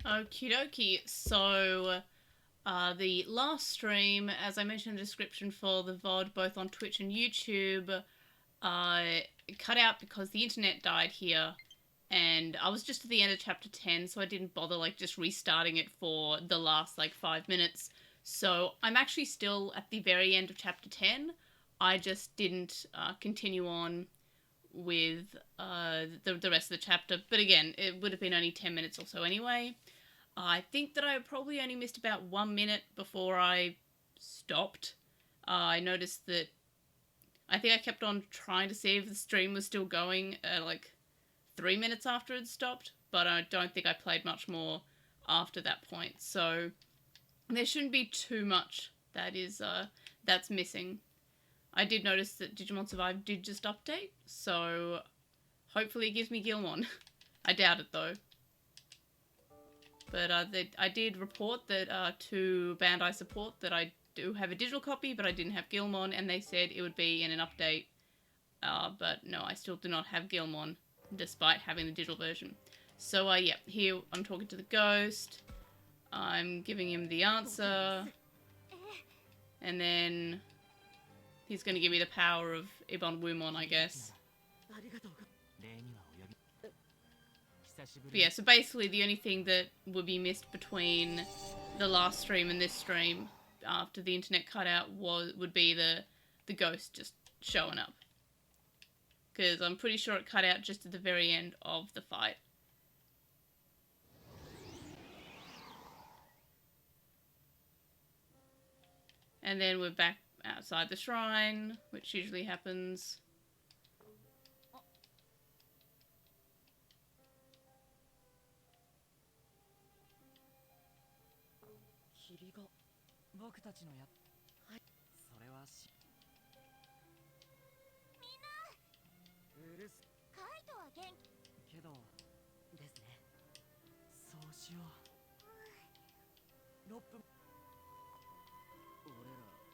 Okie dokie. So, the last stream, as I mentioned in the description for the VOD, both on Twitch and YouTube, cut out because the internet died here. And I was just at the end of chapter 10, so I didn't bother, like, just restarting it for the last, like, 5 minutes. So I'm actually still at the very end of chapter 10. I just didn't continue on with the rest of the chapter. But again, it would have been only 10 minutes or so anyway. I think that I probably only missed about 1 minute before I stopped. I noticed that I think I kept on trying to see if the stream was still going like 3 minutes after it stopped, but I don't think I played much more after that point. So there shouldn't be too much that's missing. I did notice that Digimon Survive did just update, so hopefully it gives me Gilmon. I doubt it though. But I did report that to Bandai Support that I do have a digital copy, but I didn't have Gilmon, and they said it would be in an update. But no, I still do not have Gilmon, despite having the digital version. So yeah, here I'm talking to the ghost. I'm giving him the answer. And then he's going to give me the power of Ebon Wumon, I guess. But yeah, so basically the only thing that would be missed between the last stream and this stream after the internet cut out would be the ghost just showing up. Because I'm pretty sure it cut out just at the very end of the fight. And then we're back outside the shrine, which usually happens.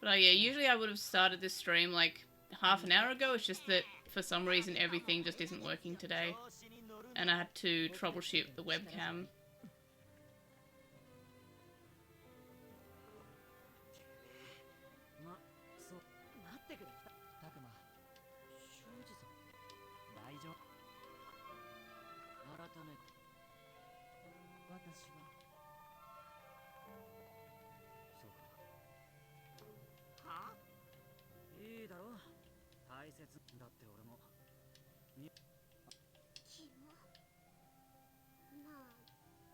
But yeah, usually I would have started this stream like half an hour ago. It's just that for some reason everything just isn't working today. And I had to troubleshoot the webcam.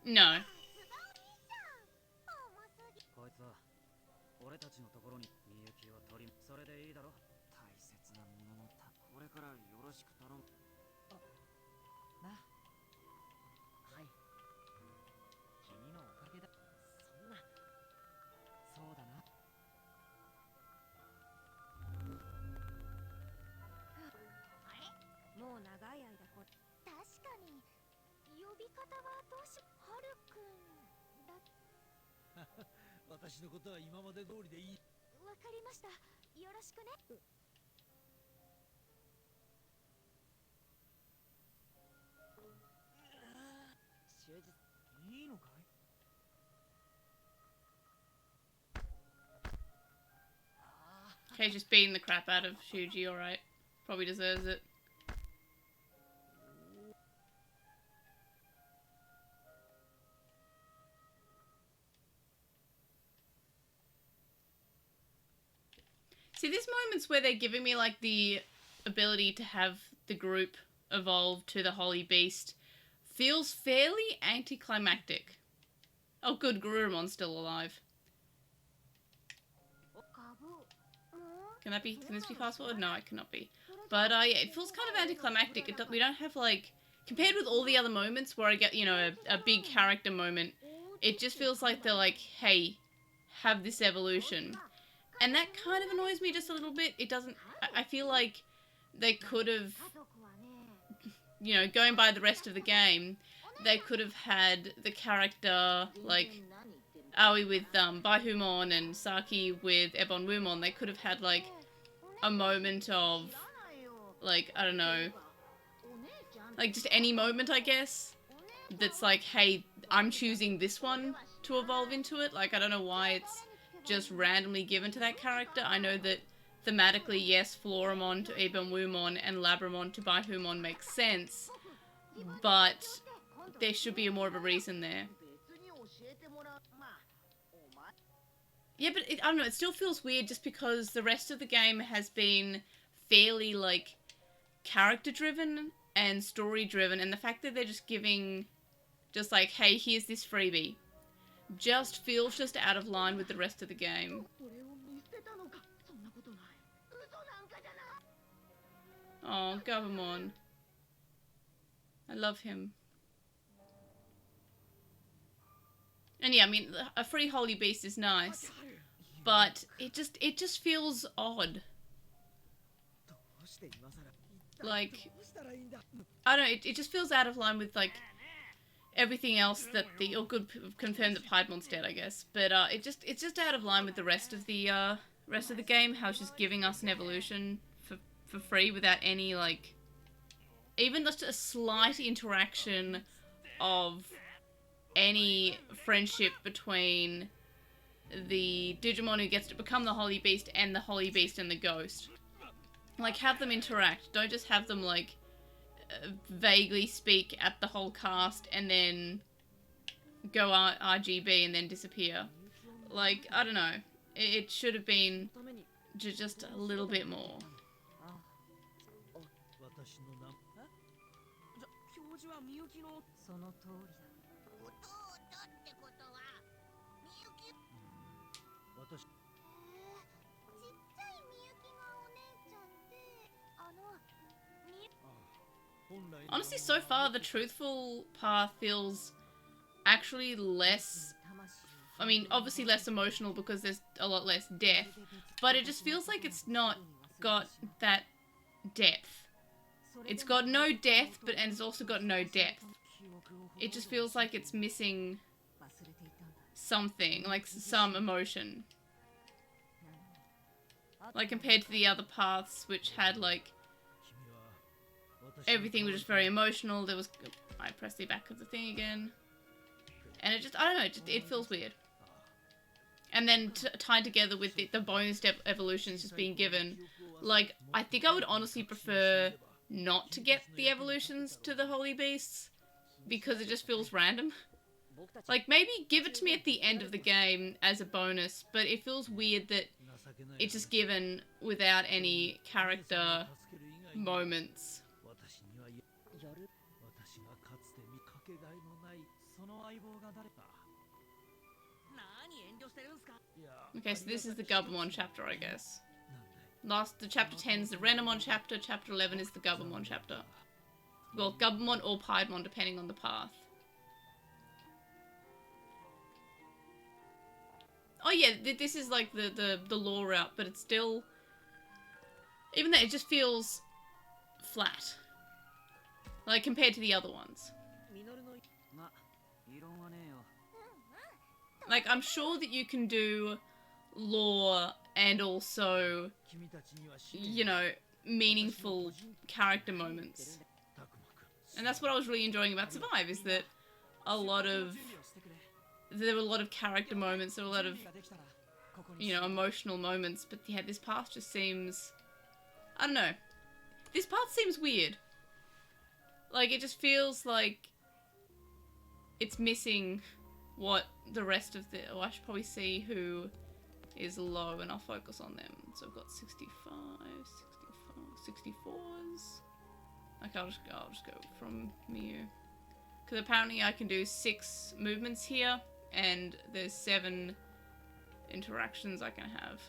No. Okay, just beating the crap out of Shuji, alright. Probably deserves it. See, there's moments where they're giving me, like, the ability to have the group evolve to the Holy Beast feels fairly anticlimactic. Oh good, Gurumon's still alive. Can this be fast forward? No, it cannot be. But yeah, it feels kind of anticlimactic. We don't have, like, compared with all the other moments where I get, you know, a big character moment, it just feels like they're like, hey, have this evolution. And that kind of annoys me just a little bit. It doesn't, I feel like they could have, you know, going by the rest of the game, they could have had the character, like, Aoi with Baihumon and Saki with Ebon Wumon, they could have had, like, a moment of, like, I don't know, like, just any moment, I guess, that's like, hey, I'm choosing this one to evolve into it. Like, I don't know why it's just randomly given to that character. I know that thematically, yes, Floramon to Ibumwumon and Labramon to Baihumon makes sense, but there should be more of a reason there. Yeah, but I don't know, it still feels weird just because the rest of the game has been fairly, like, character-driven and story-driven, and the fact that they're just giving, just like, hey, here's this freebie, just feels just out of line with the rest of the game. Oh, Gabumon. I love him. And yeah, I mean, a free holy beast is nice, but it just feels odd. Like, I don't know, it just feels out of line with, like, everything else that the, or could confirm that Piedmont's dead, I guess. But it's just out of line with the rest of the game. How it's just giving us an evolution for free without any, like, even just a slight interaction of any friendship between the Digimon who gets to become the Holy Beast and the Holy Beast and the Ghost. Like, have them interact. Don't just have them, like, vaguely speak at the whole cast and then go RGB and then disappear. Like, I don't know. It should have been just a little bit more. Honestly, so far, the Truthful path feels actually less... I mean, obviously less emotional because there's a lot less death, but it just feels like it's not got that depth. It's got no depth, and it's also got no depth. It just feels like it's missing something, like some emotion. Like, compared to the other paths, which had, like, everything was just very emotional. There was... I pressed the back of the thing again. And it just... I don't know, it feels weird. And then tied together with the bonus evolutions just being given. Like, I think I would honestly prefer not to get the evolutions to the Holy Beasts. Because it just feels random. Like, maybe give it to me at the end of the game as a bonus. But it feels weird that it's just given without any character moments. Okay, so this is the Gabumon chapter, I guess. The chapter 10 is the Renamon chapter, chapter 11 is the Gabumon chapter. Well, Gabumon or Piedmon, depending on the path. Oh yeah, this is like the lore route, but it's still... Even though it just feels flat. Like, compared to the other ones. Like, I'm sure that you can do lore and also, you know, meaningful character moments. And that's what I was really enjoying about Survive, is that there were a lot of character moments, there were a lot of, you know, emotional moments, but yeah, this path just seems... I don't know. This path seems weird. Like, it just feels like it's missing what the rest of the... Oh, I should probably see who is low and I'll focus on them. So I've got 65, 64s. Okay, I'll just go from Mew. Because apparently I can do 6 movements here, and there's 7 interactions I can have.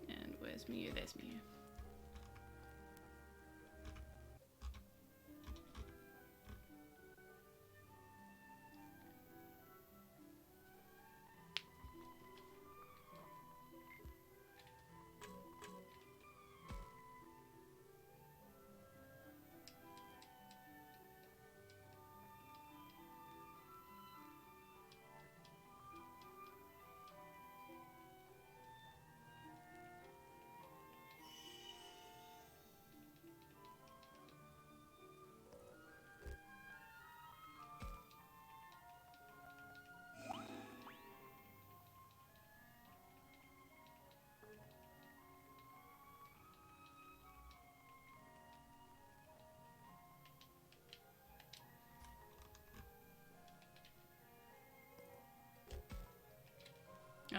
And where's Mew? There's Mew.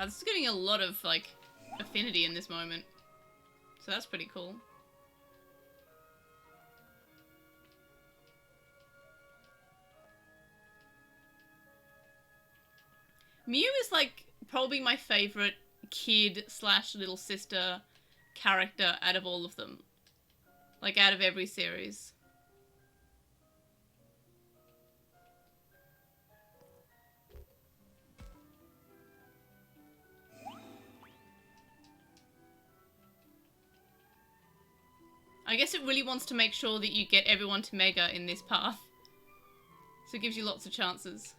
This is getting a lot of, like, affinity in this moment. So that's pretty cool. Mew is, like, probably my favorite kid slash little sister character out of all of them. Like, out of every series. I guess it really wants to make sure that you get everyone to Mega in this path. So it gives you lots of chances.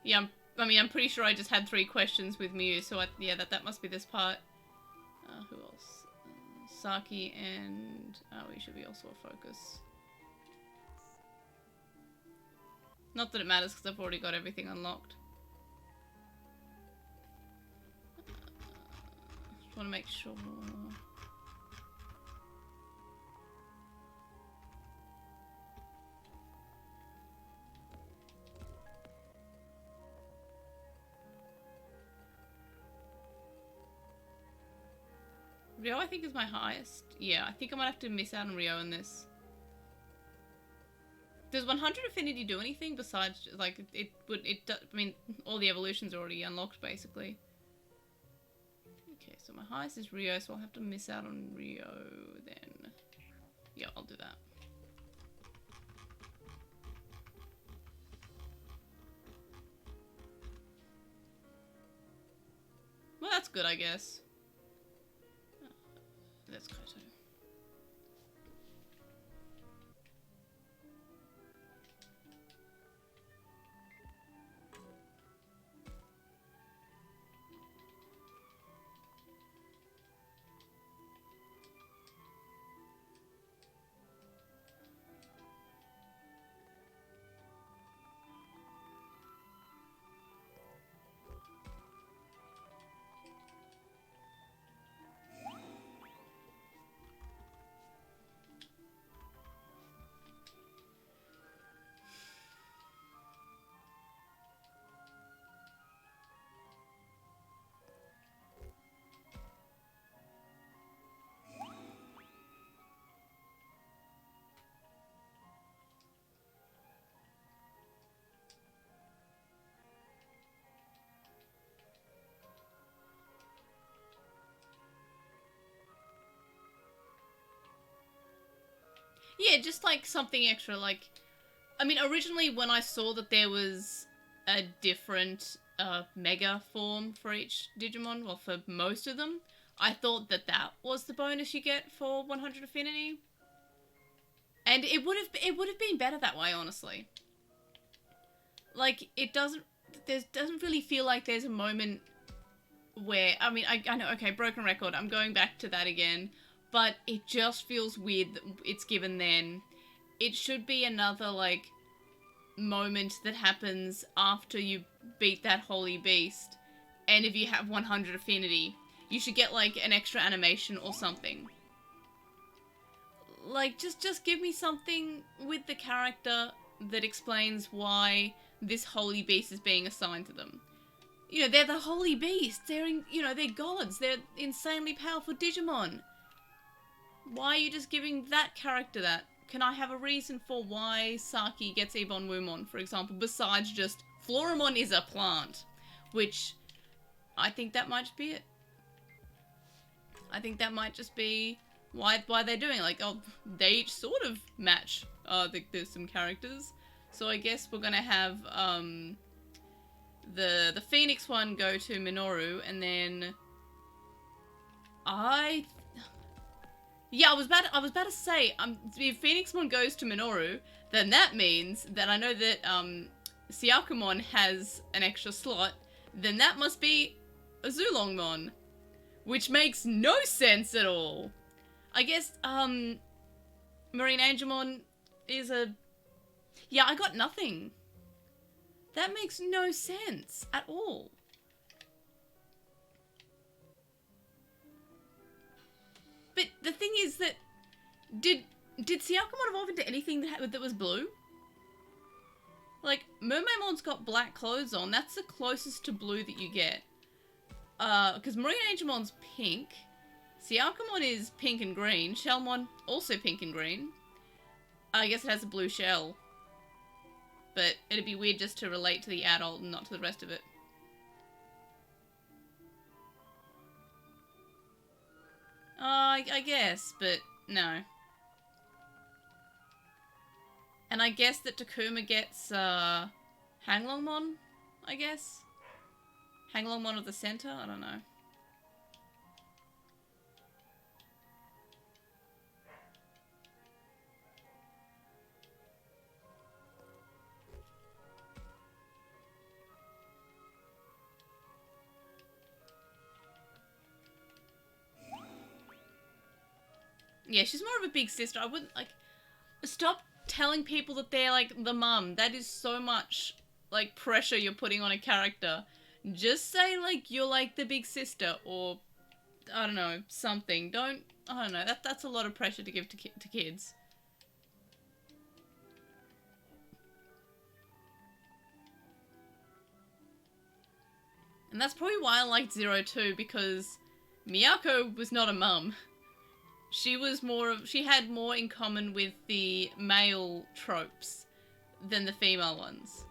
Yeah, I'm pretty sure I just had 3 questions with Mew, so yeah, that must be this part. Who else? Saki and... we should be also a focus. Not that it matters, because I've already got everything unlocked. Just want to make sure... Rio, I think, is my highest. Yeah, I think I might have to miss out on Rio in this. Does 100 Affinity do anything besides, like, I mean, all the evolutions are already unlocked, basically. Okay, so my highest is Rio, so I'll have to miss out on Rio, then. Yeah, I'll do that. Well, that's good, I guess. Let's go to... Yeah, just like something extra, like... I mean, originally when I saw that there was a different Mega form for each Digimon, well, for most of them, I thought that that was the bonus you get for 100 Affinity. And it would have been better that way, honestly. Like, it doesn't really feel like there's a moment where, I mean, I know, okay, broken record, I'm going back to that again, but it just feels weird that it's given then. It should be another, like, moment that happens after you beat that holy beast, and if you have 100 affinity, you should get, like, an extra animation or something. Like, just give me something with the character that explains why this holy beast is being assigned to them. You know, they're the holy beasts, they're gods, they're insanely powerful Digimon. Why are you just giving that character that? Can I have a reason for why Saki gets Ebon Wumon, for example, besides just Floramon is a plant? Which, I think that might just be it. I think that might just be why they're doing it. Like, oh, they each sort of match there's some characters. So I guess we're gonna have the Phoenix one go to Minoru, and then yeah, I was about to say, if Phoenixmon goes to Minoru, then that means that I know that Syakumon has an extra slot, then that must be a Zulongmon, which makes no sense at all. I guess Marine Angemon is a... Yeah, I got nothing. That makes no sense at all. But the thing is that, did Syakumon evolve into anything that was blue? Like, Mermaimon's got black clothes on. That's the closest to blue that you get. Because Marine Angelmon's pink. Siakamon is pink and green. Shellmon, also pink and green. I guess it has a blue shell. But it'd be weird just to relate to the adult and not to the rest of it. I guess, but no. And I guess that Takuma gets, Hanglongmon, I guess? Hanglongmon of the center? I don't know. Yeah, she's more of a big sister. I wouldn't, like, stop telling people that they're, like, the mum. That is so much, like, pressure you're putting on a character. Just say, like, you're, like, the big sister, or, I don't know, something. I don't know, that's a lot of pressure to give to kids. And that's probably why I liked Zero too, because Miyako was not a mum. She had more in common with the male tropes than the female ones.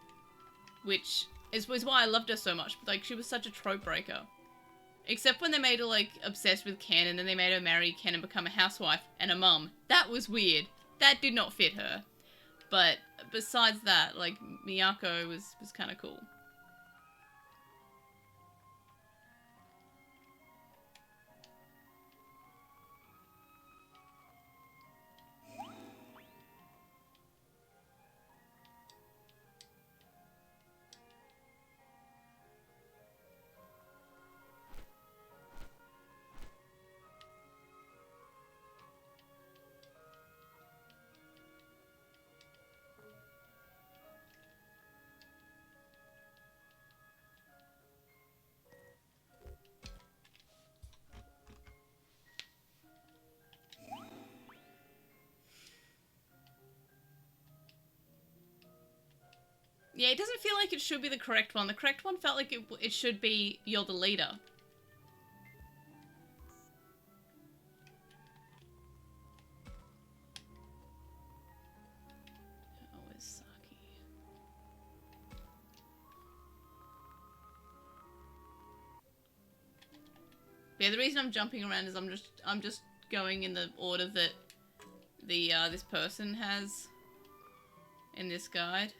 Which was why I loved her so much. Like, she was such a trope breaker. Except when they made her, like, obsessed with Ken, and then they made her marry Ken and become a housewife and a mum. That was weird. That did not fit her. But besides that, like, Miyako was kind of cool. Yeah, it doesn't feel like it should be the correct one. The correct one felt like it should be, you're the leader. Oh, it's Saki. Yeah, the reason I'm jumping around is I'm just going in the order that this person has in this guide.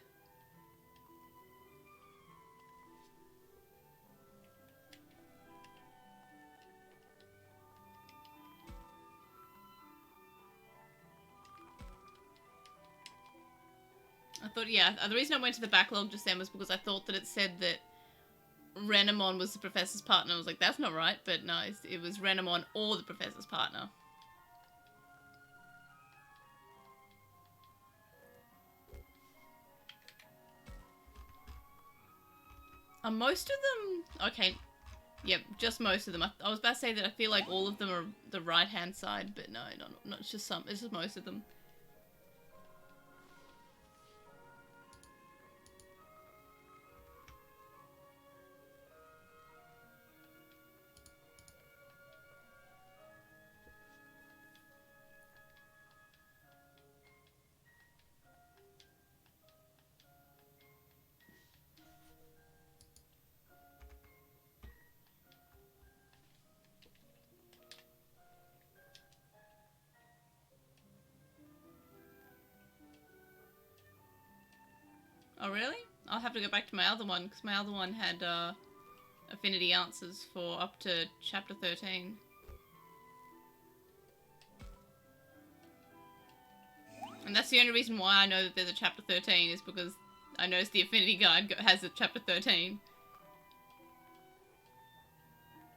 I thought, yeah, the reason I went to the backlog just then was because I thought that it said that Renamon was the professor's partner. I was like, that's not right, but no, it was Renamon or the professor's partner. Are most of them... Okay, yep, just most of them. I was about to say that I feel like all of them are the right-hand side, but no, not it's just some. It's just most of them. Oh, really? I'll have to go back to my other one, because my other one had affinity answers for up to chapter 13. And that's the only reason why I know that there's a chapter 13, is because I noticed the affinity guide has a chapter 13.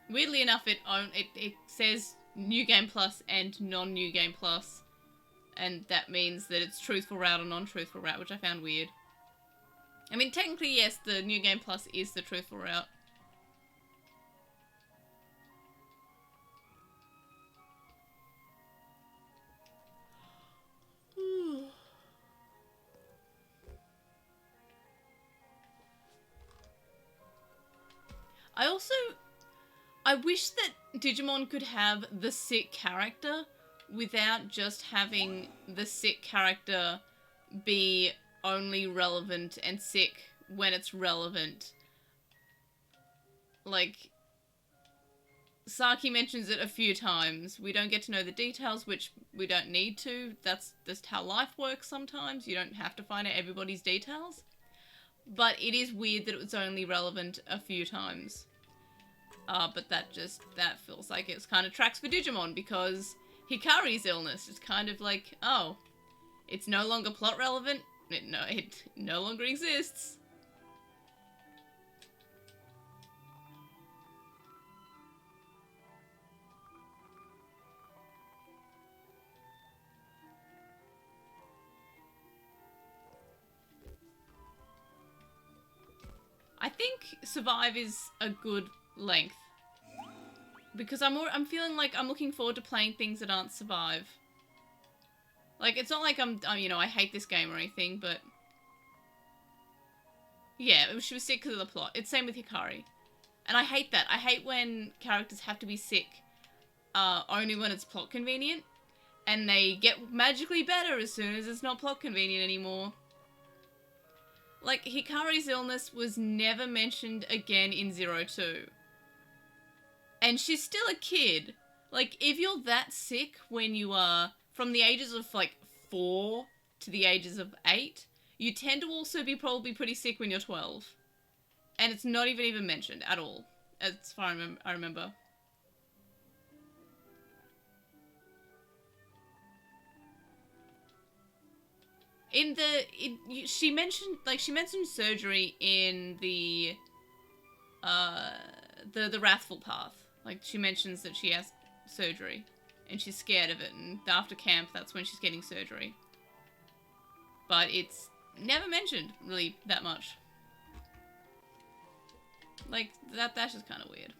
Weirdly enough, it says New Game Plus and non-New Game Plus, and that means that it's Truthful Route or non-Truthful Route, which I found weird. I mean, technically, yes, the New Game Plus is the Truthful Route. I wish that Digimon could have the sick character without just having the sick character be only relevant and sick when it's relevant. Like, Saki mentions it a few times. We don't get to know the details, which we don't need to. That's just how life works sometimes. You don't have to find out everybody's details. But it is weird that it was only relevant a few times. But that feels like it's kind of tracks for Digimon, because Hikari's illness is kind of like, oh, it's no longer plot relevant. It no longer exists. I think Survive is a good length, because I'm feeling like I'm looking forward to playing things that aren't Survive. Like, it's not like I'm you know, I hate this game or anything, but yeah, she was sick because of the plot. It's same with Hikari, and I hate that. I hate when characters have to be sick only when it's plot convenient, and they get magically better as soon as it's not plot convenient anymore. Like, Hikari's illness was never mentioned again in 02. And she's still a kid. Like, if you're that sick when you are from the ages of, like, 4 to the ages of 8, you tend to also be probably pretty sick when you're 12. And it's not even mentioned at all, as far as I remember. She mentioned surgery in the Wrathful Path. Like, she mentions that she has surgery, and she's scared of it, and after camp, that's when she's getting surgery. But it's never mentioned, really, that much. Like, that's just kind of weird.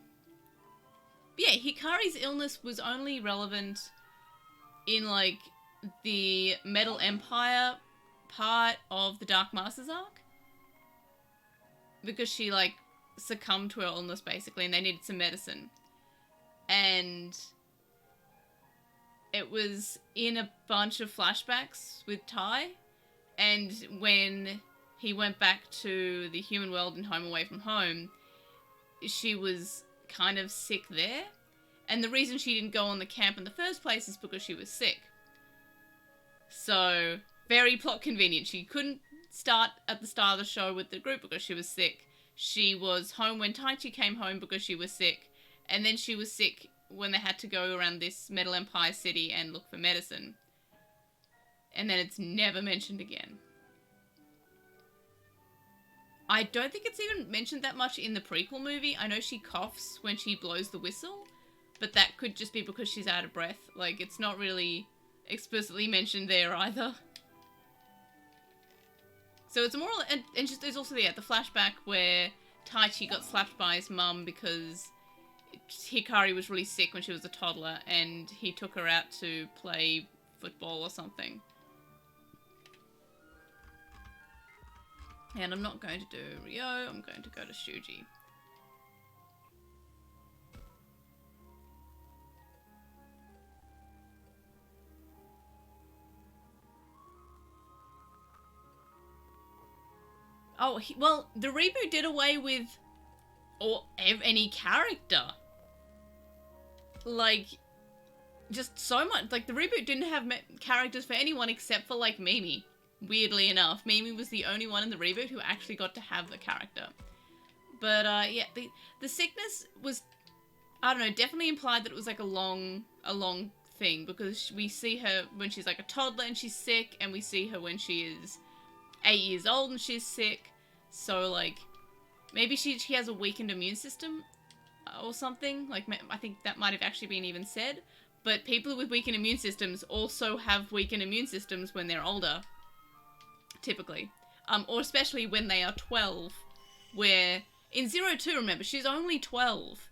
But yeah, Hikari's illness was only relevant in, like, the Metal Empire part of the Dark Masters arc, because she, like, succumbed to her illness, basically, and they needed some medicine. And it was in a bunch of flashbacks with Tai, and when he went back to the human world in Home Away from Home, she was kind of sick there, and the reason she didn't go on the camp in the first place is because she was sick. So, very plot convenient. She couldn't start at the start of the show with the group because she was sick. She was home when Taichi came home because she was sick. And then she was sick when they had to go around this Metal Empire city and look for medicine. And then it's never mentioned again. I don't think it's even mentioned that much in the prequel movie. I know she coughs when she blows the whistle, but that could just be because she's out of breath. Like, it's not really explicitly mentioned there either. So it's more, and just, there's also the flashback where Taichi got slapped by his mum because Hikari was really sick when she was a toddler, and he took her out to play football or something. And I'm not going to do Ryo, I'm going to go to Shuji. Oh, well, the reboot did away with any character. Like, just so much. Like, the reboot didn't have characters for anyone except for, like, Mimi. Weirdly enough, Mimi was the only one in the reboot who actually got to have the character. But, yeah, the sickness was, I don't know, definitely implied that it was, like, a long thing, because we see her when she's, like, a toddler and she's sick, and we see her when she is 8 years old and she's sick. So, like, maybe she has a weakened immune system or something. Like, I think that might have actually been even said. But people with weakened immune systems also have weakened immune systems when they're older, typically. Or especially when they are 12, where in 02, remember, she's only 12.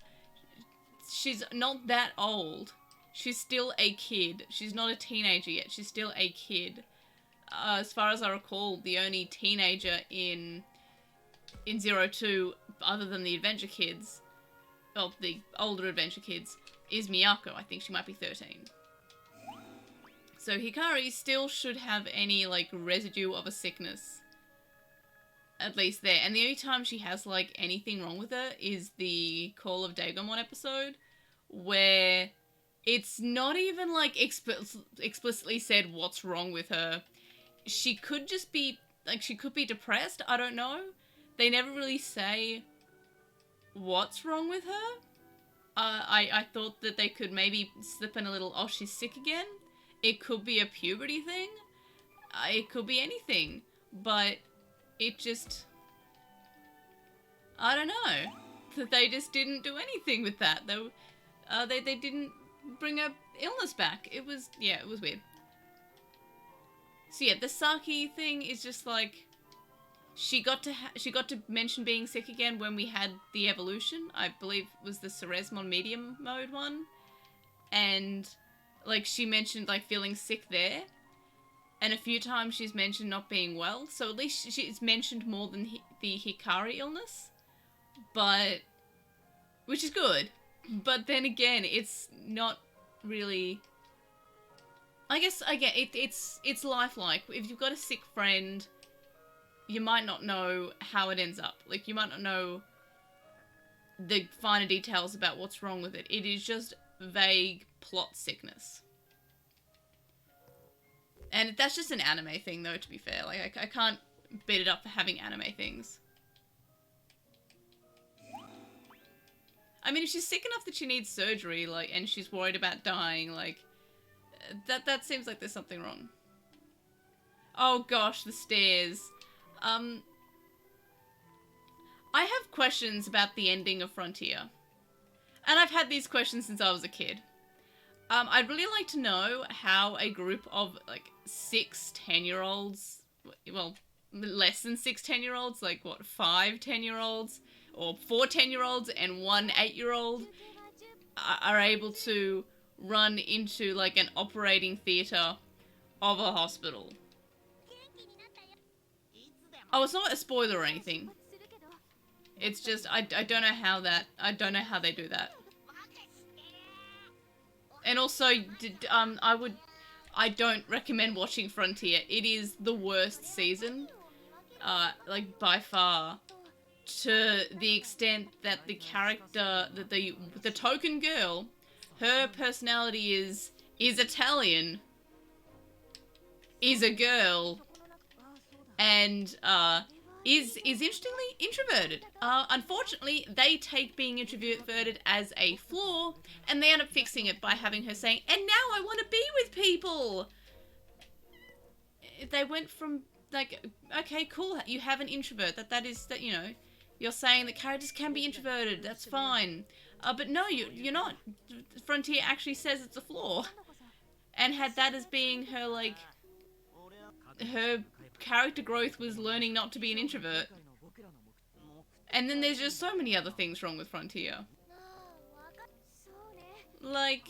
She's not that old. She's still a kid. She's not a teenager yet. She's still a kid. As far as I recall, the only teenager in 02, other than the Adventure Kids, well, the older adventure kids, is Miyako. I think she might be 13. So Hikari still should have any, like, residue of a sickness. At least there. And the only time she has, like, anything wrong with her is the Call of Digimon episode, where it's not even, like, explicitly said what's wrong with her. She could just be, like, she could be depressed. I don't know. They never really say what's wrong with her. I thought that they could maybe slip in a little, oh, she's sick again. It could be a puberty thing. It could be anything. But it just, I don't know. That they just didn't do anything with that. They didn't bring her illness back. It was, yeah, it was weird. So yeah, the Saki thing is just like, she got to mention being sick again when we had the evolution. I believe it was the Ceresmon medium mode one. And, like, she mentioned, like, feeling sick there. And a few times she's mentioned not being well. So at least she's mentioned more than the Hikari illness. But, which is good. But then again, it's not really, I guess, it's lifelike. If you've got a sick friend, you might not know how it ends up. Like, you might not know the finer details about what's wrong with it. It is just vague plot sickness. And that's just an anime thing, though, to be fair. Like, I can't beat it up for having anime things. I mean, if she's sick enough that she needs surgery, like, and she's worried about dying, like, that seems like there's something wrong. Oh gosh, the stairs. I have questions about the ending of Frontier. And I've had these questions since I was a kid. I'd really like to know how a group of, like, 6 10-year-olds, well, less than 6 10-year-olds, like, what, 5 10-year-olds, or 4 10-year-olds and 1 8-year-old are able to run into, like, an operating theatre of a hospital. Oh, it's not a spoiler or anything. It's just, I don't know how they do that. And also, I don't recommend watching Frontier. It is the worst season, like, by far, to the extent that the character, that the token girl, her personality is Italian, is a girl, and, is interestingly introverted. Unfortunately, they take being introverted as a flaw, and they end up fixing it by having her saying, and now I want to be with people! They went from, like, okay, cool, you have an introvert, that you know, you're saying that characters can be introverted, that's fine. But no, you're not. Frontier actually says it's a flaw. And had that as being her, like, her character growth was learning not to be an introvert. And then there's just so many other things wrong with Frontier. Like,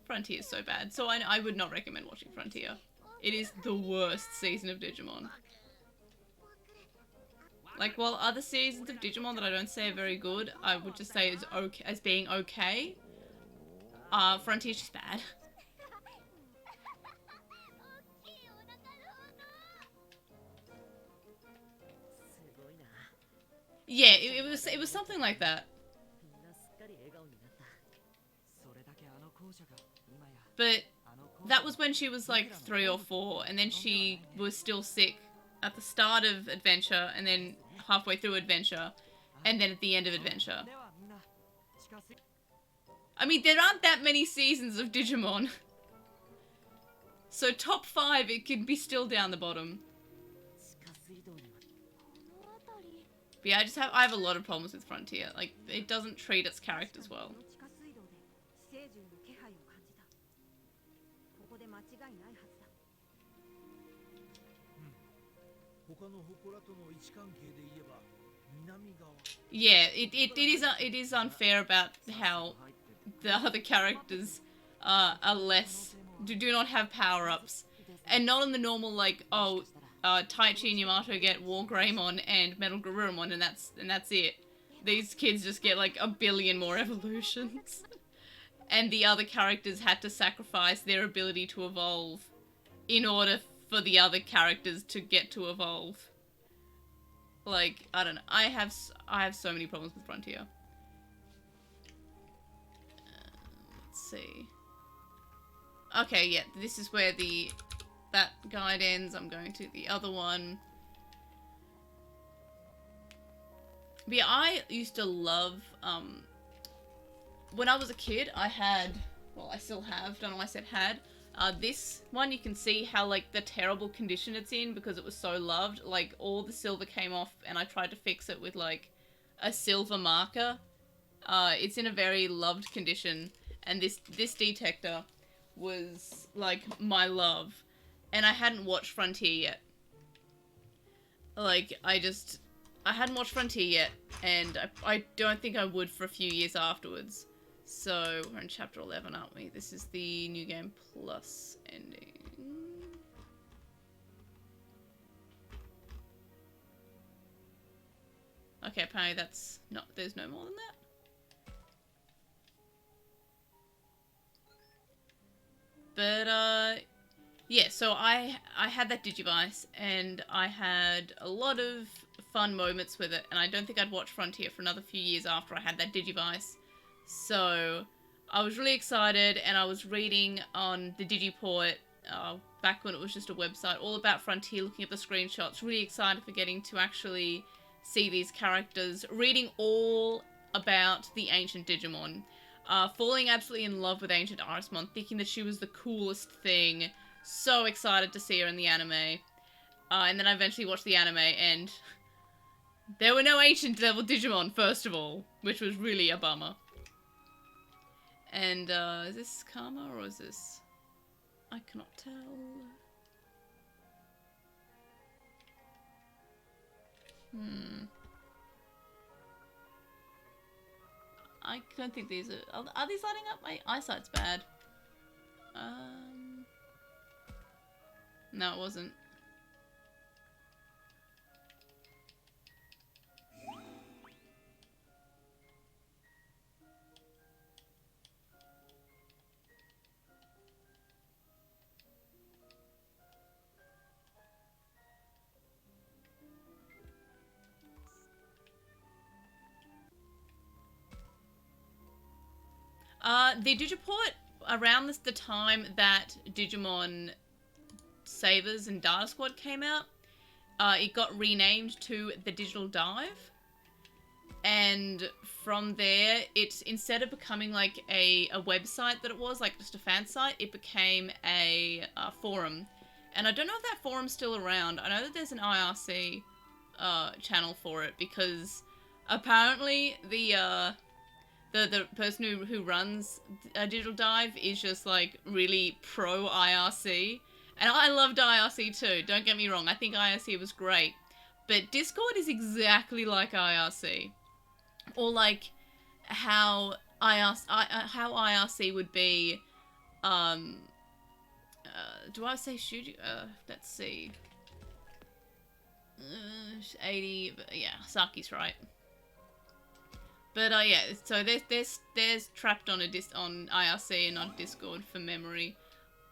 Frontier is so bad. So I would not recommend watching Frontier. It is the worst season of Digimon. Like, while other seasons of Digimon that I don't say are very good, I would just say as being okay. Frontier's just bad. Yeah, it was something like that. But that was when she was like 3 or 4, and then she was still sick at the start of Adventure, and then halfway through Adventure, and then at the end of Adventure. I mean, there aren't that many seasons of Digimon. So top 5, it could be still down the bottom. But yeah, I have a lot of problems with Frontier. Like, it doesn't treat its characters well. Yeah, it is unfair about how the other characters are less, do not have power-ups. And not in the normal, like, Taichi and Yamato get War Greymon and Metal Garurumon, and that's it. these kids just get like a billion more evolutions. And the other characters had to sacrifice their ability to evolve in order for the other characters to get to evolve. Like, I don't know. I have so many problems with Frontier. Let's see. Okay, yeah, this is where that guide ends. I'm going to the other one. But yeah, I used to love, when I was a kid, I had, well, I still have, don't know why I said had, this one, you can see how, like, the terrible condition it's in because it was so loved. Like, all the silver came off and I tried to fix it with, like, a silver marker. It's in a very loved condition, and this detector was, like, my love. And I hadn't watched Frontier yet. Like, I hadn't watched Frontier yet, and I don't think I would for a few years afterwards. So, we're in Chapter 11, aren't we? This is the New Game Plus ending. Okay, apparently that's not, there's no more than that. But, yeah, so I had that Digivice, and I had a lot of fun moments with it, and I don't think I'd watch Frontier for another few years after I had that Digivice. So I was really excited, and I was reading on the Digiport, back when it was just a website, all about Frontier, looking at the screenshots, really excited for getting to actually see these characters, reading all about the ancient Digimon, falling absolutely in love with ancient Irismon, thinking that she was the coolest thing, so excited to see her in the anime, and then I eventually watched the anime, and there were no ancient level Digimon, first of all, which was really a bummer. And, is this Karma, or is this... I cannot tell. I don't think these are these lighting up? My eyesight's bad. No, it wasn't. The Digiport, around the time that Digimon Savers and Data Squad came out, it got renamed to the Digital Dive. And from there, it's, instead of becoming like a website that it was, like just a fan site, it became a forum. And I don't know if that forum's still around. I know that there's an IRC channel for it, because apparently the person who runs Digital Dive is just like really pro IRC. And I loved IRC too, don't get me wrong, I think IRC was great. But Discord is exactly like IRC. Or like how IRC would be, do I say studio? Let's see. 80, yeah, Saki's right. But yeah, so there's trapped on on IRC and not Discord for memory,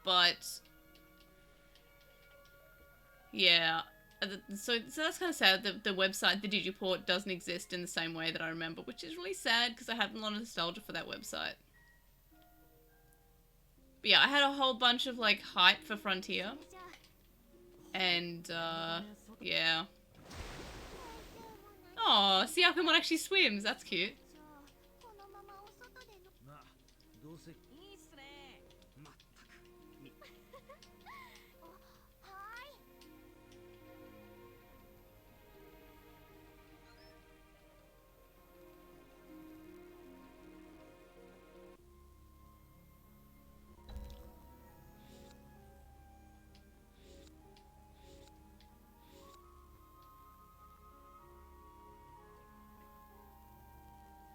but yeah, so that's kind of sad that the website, the Digiport, doesn't exist in the same way that I remember, which is really sad because I have a lot of nostalgia for that website. But yeah, I had a whole bunch of like hype for Frontier, and yeah. Oh, Siakamon actually swims. That's cute.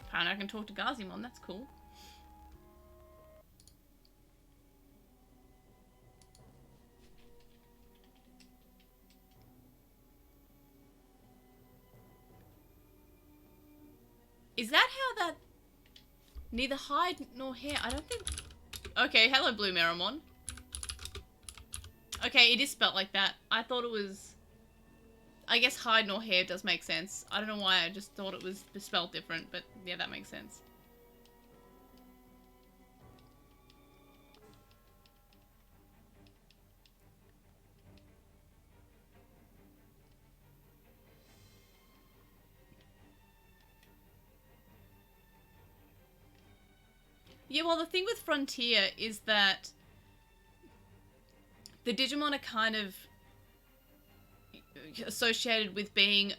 Apparently I can talk to Gazimon, that's cool. Neither hide nor hair. I don't think... Okay, hello Blue Meramon. Okay, it is spelt like that. I thought it was... I guess hide nor hair does make sense. I don't know why, I just thought it was spelled different, but yeah, that makes sense. Yeah, well, the thing with Frontier is that the Digimon are kind of associated with being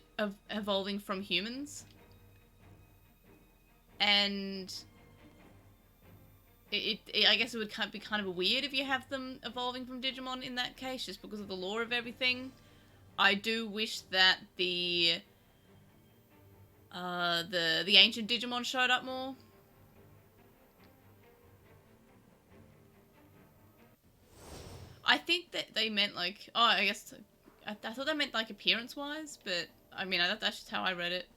evolving from humans. And I guess it would be kind of weird if you have them evolving from Digimon in that case, just because of the lore of everything. I do wish that the ancient Digimon showed up more. I think that they meant like, oh, I guess I thought they meant like appearance-wise, but I mean that's just how I read it.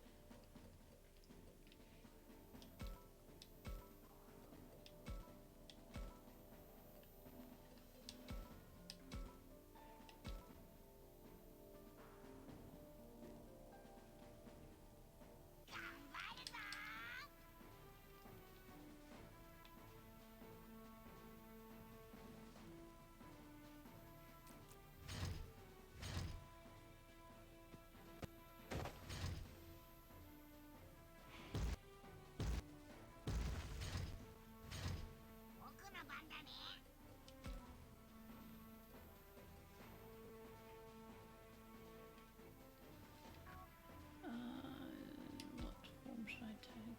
What form should I take?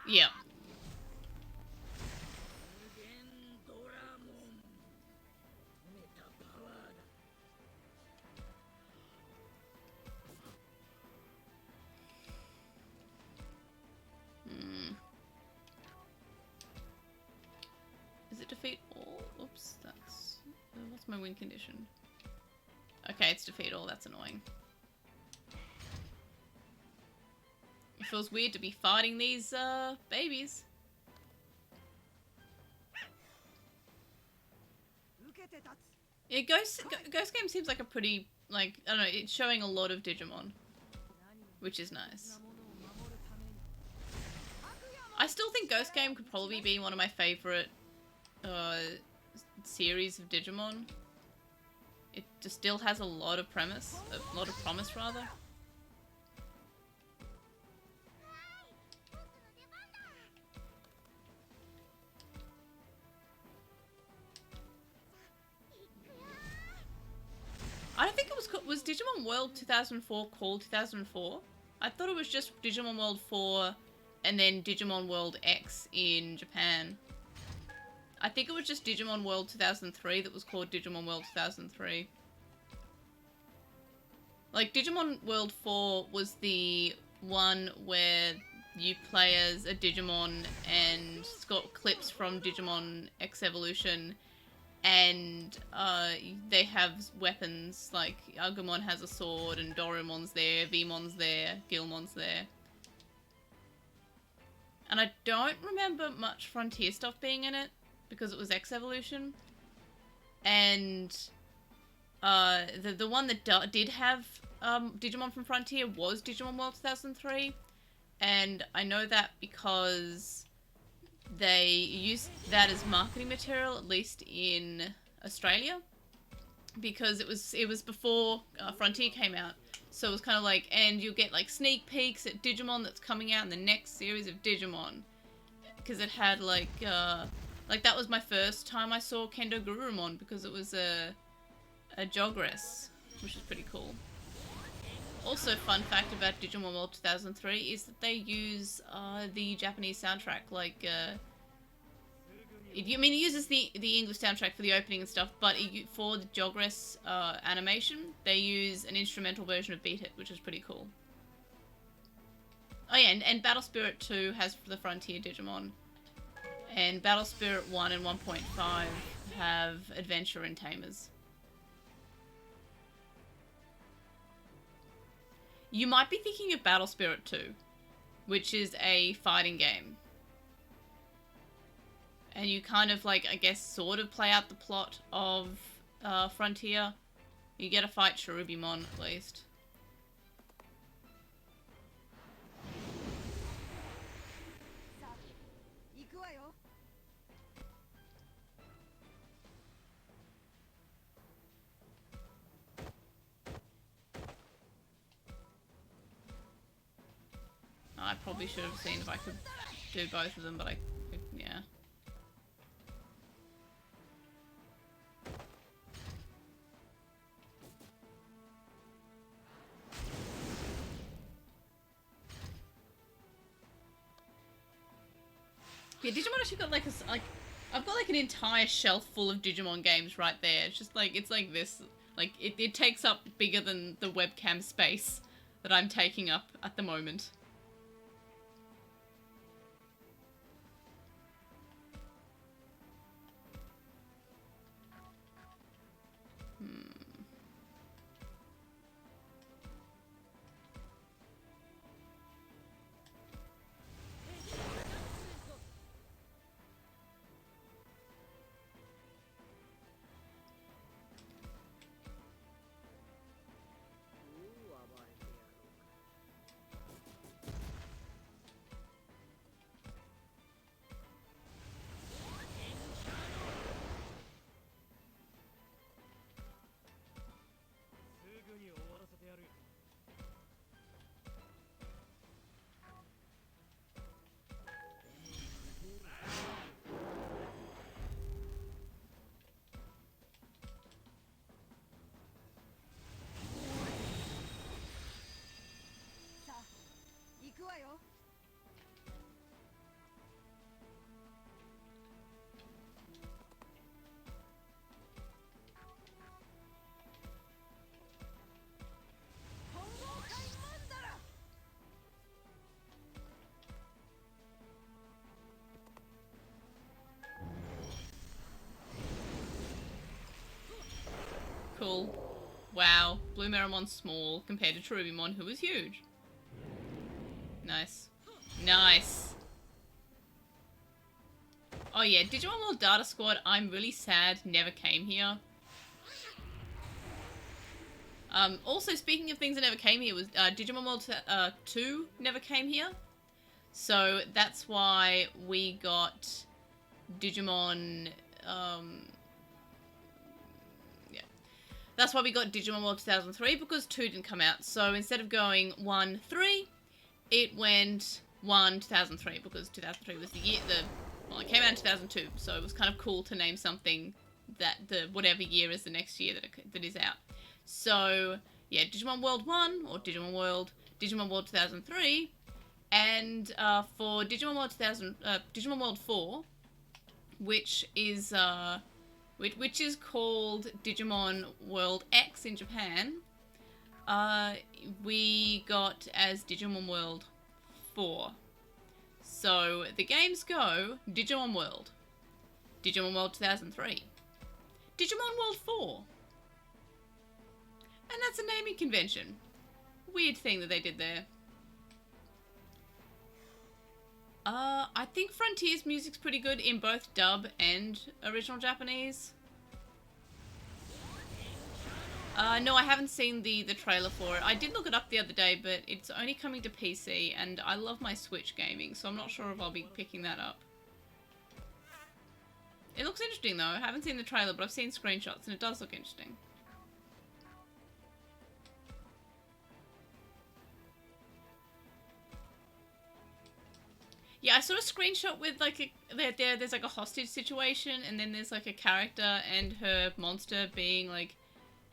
Yeah. Is it defeat all? Oops, that's... what's my win condition? Okay, it's defeat all, that's annoying. It feels weird to be fighting these, babies. Yeah, Ghost Game seems like a pretty, like, I don't know, it's showing a lot of Digimon. Which is nice. I still think Ghost Game could probably be one of my favourite series of Digimon. It just still has a lot of promise rather. I don't think it was Digimon World 2004 called 2004? I thought it was just Digimon World 4 and then Digimon World X in Japan. I think it was just Digimon World 2003 that was called Digimon World 2003. Like, Digimon World 4 was the one where you play as a Digimon and it's got clips from Digimon X Evolution, and they have weapons, like Agumon has a sword and Doraemon's there, Vmon's there, Gilmon's there. And I don't remember much Frontier stuff being in it, because it was X Evolution. And the one that did have Digimon from Frontier was Digimon World 2003. And I know that because they used that as marketing material, at least in Australia. Because it was before Frontier came out. So it was kind of like, and you'll get like sneak peeks at Digimon that's coming out in the next series of Digimon. Because it had like that was my first time I saw Kendo Gurumon, because it was a Jogress, which is pretty cool. Also, fun fact about Digimon World 2003 is that they use the Japanese soundtrack, like it uses the English soundtrack for the opening and stuff, but for the Jogress animation, they use an instrumental version of Beat It, which is pretty cool. Oh yeah, and Battle Spirit 2 has the Frontier Digimon. And Battle Spirit 1 and 1.5 have Adventure and Tamers. You might be thinking of Battle Spirit 2. which is a fighting game. And you kind of like, I guess, sort of play out the plot of Frontier. You get to fight Cherubimon at least. I probably should have seen if I could do both of them, but yeah. Yeah, Digimon actually got like I've got like an entire shelf full of Digimon games right there. It's just like, it's like this, like it takes up bigger than the webcam space that I'm taking up at the moment. Cool. Wow. Blue Meramon's small compared to Cherubimon, who is huge. Nice. Nice. Oh yeah, Digimon World Data Squad, I'm really sad never came here. Also, speaking of things that never came here, was Digimon World 2 never came here. So that's why we got Digimon... yeah. That's why we got Digimon World 2003, because 2 didn't come out. So instead of going 1, 3, it went 1, 2003, because 2003 was the year... Well, it came out in 2002, so it was kind of cool to name something that whatever year is the next year that is out. So, yeah, Digimon World 1, or Digimon World 2003, and for Digimon World 4, which is called Digimon World X in Japan, we got as Digimon World 4. So the games go Digimon World 2003, Digimon World 4. And that's a naming convention. Weird thing that they did there. I think Frontier's music's pretty good in both dub and original Japanese. No, I haven't seen the trailer for it. I did look it up the other day, but it's only coming to PC, and I love my Switch gaming, so I'm not sure if I'll be picking that up. It looks interesting, though. I haven't seen the trailer, but I've seen screenshots, and it does look interesting. Yeah, I saw a screenshot with like there's like a hostage situation, and then there's like a character and her monster being like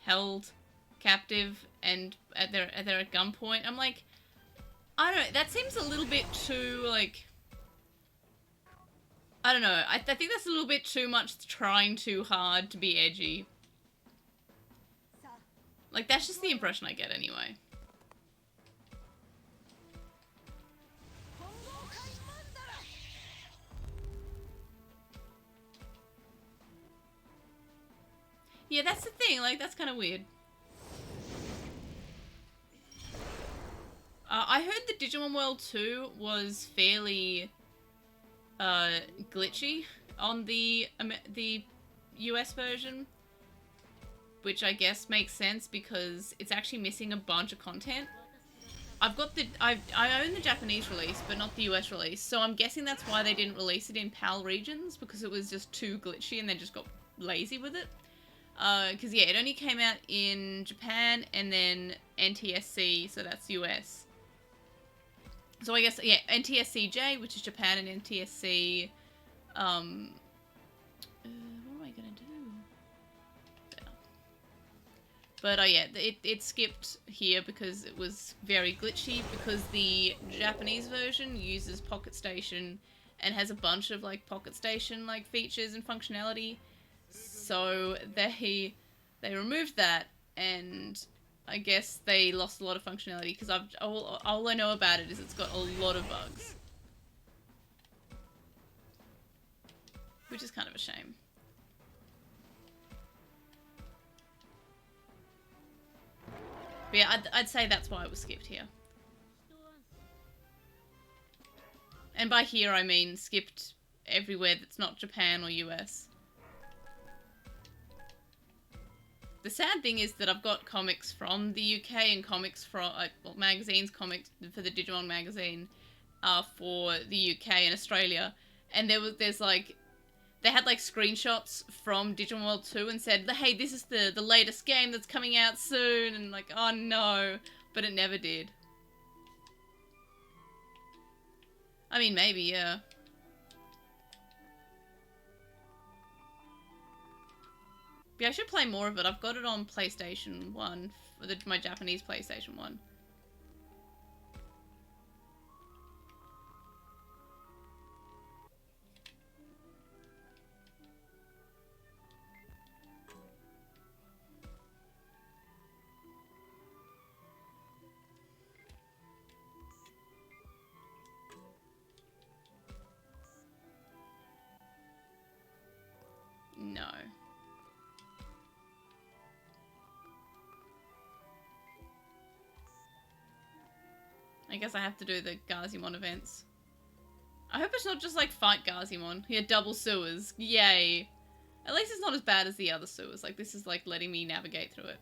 held captive, and they're at gunpoint. I'm like, I don't know, that seems a little bit too like, I don't know. I think that's a little bit too much, trying too hard to be edgy. Like, that's just the impression I get anyway. Yeah, that's the thing, like, that's kind of weird. I heard the that Digimon World 2 was fairly glitchy on the US version, which I guess makes sense because it's actually missing a bunch of content. I own the Japanese release, but not the US release, so I'm guessing that's why they didn't release it in PAL regions, because it was just too glitchy and they just got lazy with it. Because yeah, it only came out in Japan and then NTSC, so that's US. So I guess, yeah, NTSCJ, which is Japan, and NTSC, what am I gonna do? There. But yeah, it skipped here because it was very glitchy, because the Japanese version uses Pocket Station and has a bunch of like Pocket Station like features and functionality. So they removed that, and I guess they lost a lot of functionality, because all I know about it is it's got a lot of bugs, which is kind of a shame. But yeah, I'd say that's why it was skipped here. And by here I mean skipped everywhere that's not Japan or US. The sad thing is that I've got comics from the UK and comics from, well, magazines, comics for the Digimon magazine for the UK and Australia. And there's like, they had like screenshots from Digimon World 2 and said, hey, this is the latest game that's coming out soon. And like, oh no, but it never did. I mean, maybe, yeah. Yeah, I should play more of it. I've got it on PlayStation 1, my Japanese PlayStation 1. No. I guess I have to do the Gazimon events. I hope it's not just like fight Gazimon. Yeah, double sewers. Yay. At least it's not as bad as the other sewers. Like, this is like letting me navigate through it.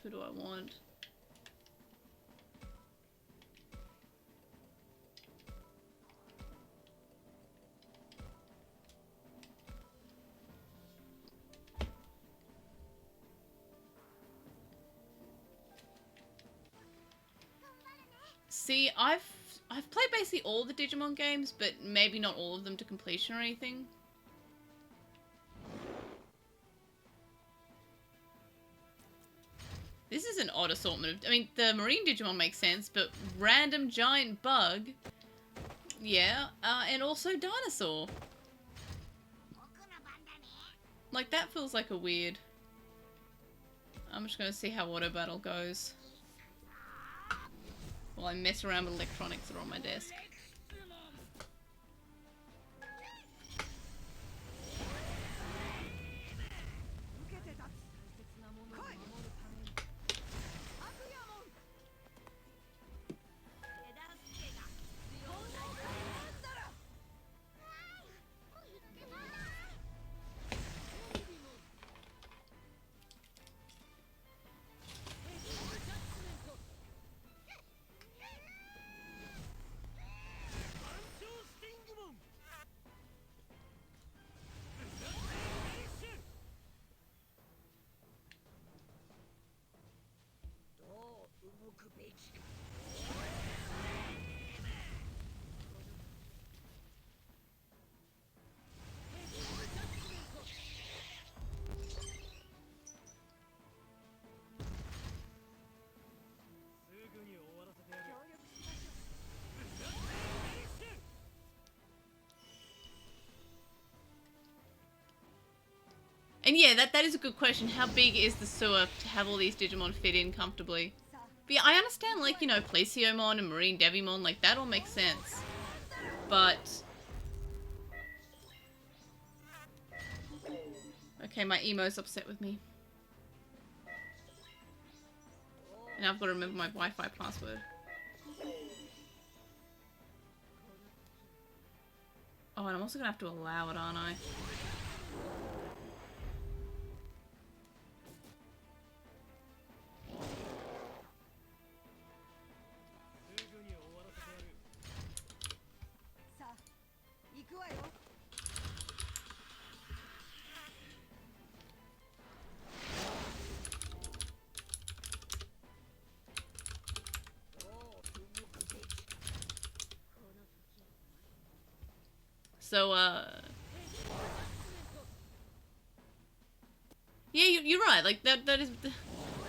Who do I want? See, I've played basically all the Digimon games, but maybe not all of them to completion or anything. This is an odd assortment of... I mean, the marine Digimon makes sense, but random giant bug... Yeah, and also dinosaur. Like, that feels like a weird... I'm just gonna see how auto battle goes while I mess around with electronics that are on my desk. And yeah, that is a good question. How big is the sewer to have all these Digimon fit in comfortably? But yeah, I understand, like, you know, Plesiomon and Marine Devimon, like, that all makes sense. But... Okay, my emo's upset with me. And I've got to remember my Wi-Fi password. Oh, and I'm also gonna have to allow it, aren't I? So, yeah, you're right. Like, that is...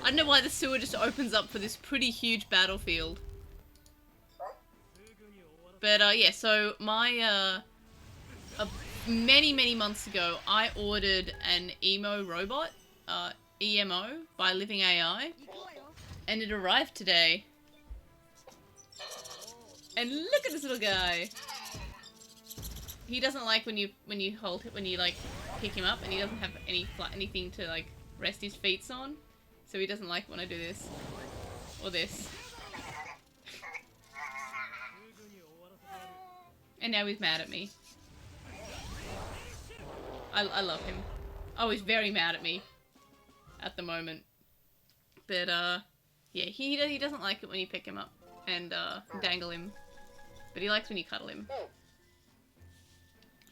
I don't know why the sewer just opens up for this pretty huge battlefield. But, yeah, so my, many months ago, I ordered an emo robot, EMO, by Living AI, and it arrived today. And look at this little guy! He doesn't like when you like pick him up, and he doesn't have anything to like rest his feet on, so he doesn't like when I do this or this. And now he's mad at me. I love him. Oh, he's very mad at me at the moment. But yeah, he doesn't like it when you pick him up and dangle him, but he likes when you cuddle him.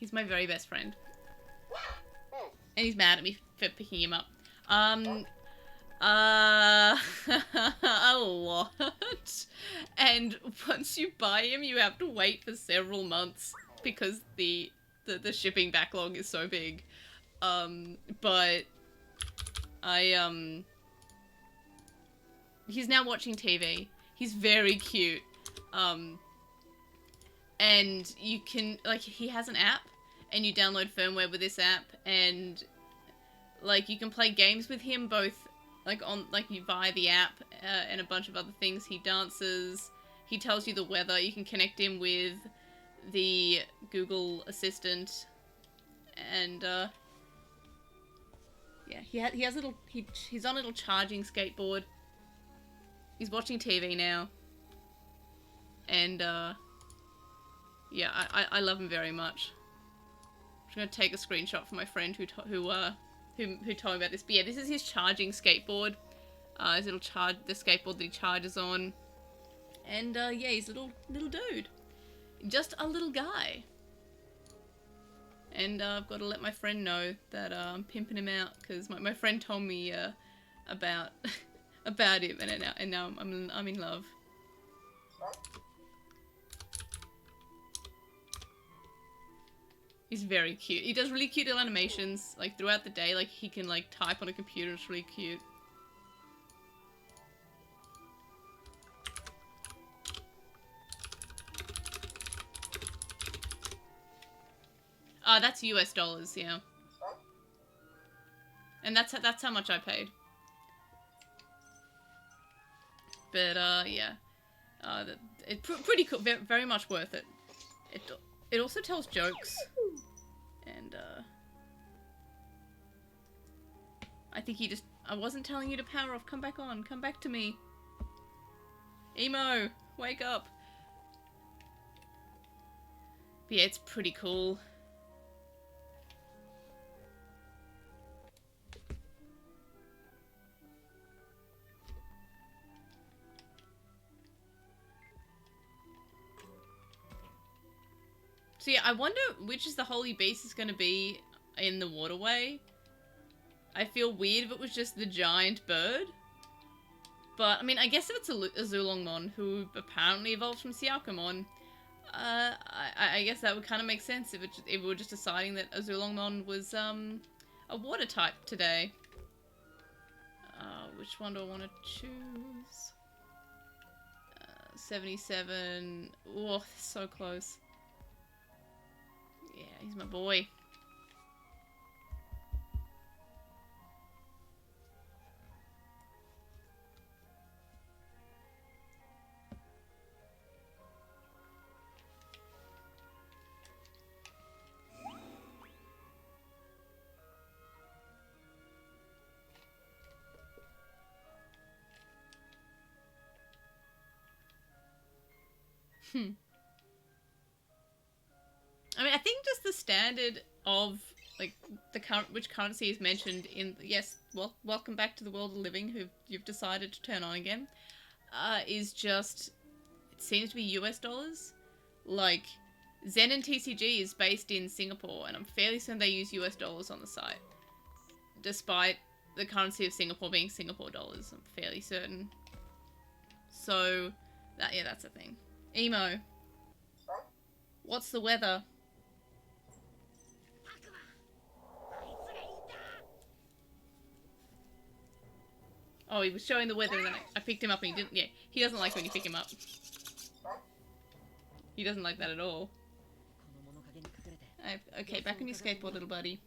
He's my very best friend. And he's mad at me for picking him up. A lot. And once you buy him, you have to wait for several months because the shipping backlog is so big. But he's now watching TV. He's very cute. And you can, like, he has an app, and you download firmware with this app, and, like, you can play games with him, both, like, you buy the app, and a bunch of other things. He dances, he tells you the weather, you can connect him with the Google Assistant, and, yeah, he has he's on a little charging skateboard. He's watching TV now, and, yeah, I love him very much. I'm just gonna take a screenshot for my friend who told me about this. But yeah, this is his charging skateboard. His little the skateboard that he charges on. And yeah, he's a little dude. Just a little guy. And I've got to let my friend know that I'm pimping him out, because my friend told me about about him, and now I'm in love. He's very cute. He does really cute little animations, like, throughout the day. Like, he can, like, type on a computer. It's really cute. That's US dollars, yeah. And that's how much I paid. But, yeah. It's pretty cool. Very much worth it. It also tells jokes. And, I think I wasn't telling you to power off. Come back on. Come back to me. Emo, wake up. But yeah, it's pretty cool. So yeah, I wonder which is the holy beast is going to be in the waterway. I feel weird if it was just the giant bird. But, I mean, I guess if it's a Zulongmon, who apparently evolved from Siakamon, I guess that would kind of make sense if we were just deciding that a Zulongmon was, a water type today. Which one do I want to choose? 77. Oh, so close. Yeah, he's my boy. I mean, I think just the standard of, like, the current, which currency is mentioned in, yes, well, welcome back to the world of living, who you've decided to turn on again, is just, it seems to be US dollars. Like, Zen and TCG is based in Singapore, and I'm fairly certain they use US dollars on the site. Despite the currency of Singapore being Singapore dollars, I'm fairly certain. So, yeah, that's a thing. Emo. What's the weather? Oh, he was showing the weather and then I picked him up and he didn't. Yeah, he doesn't like when you pick him up. He doesn't like that at all. Okay, back on your skateboard, little buddy.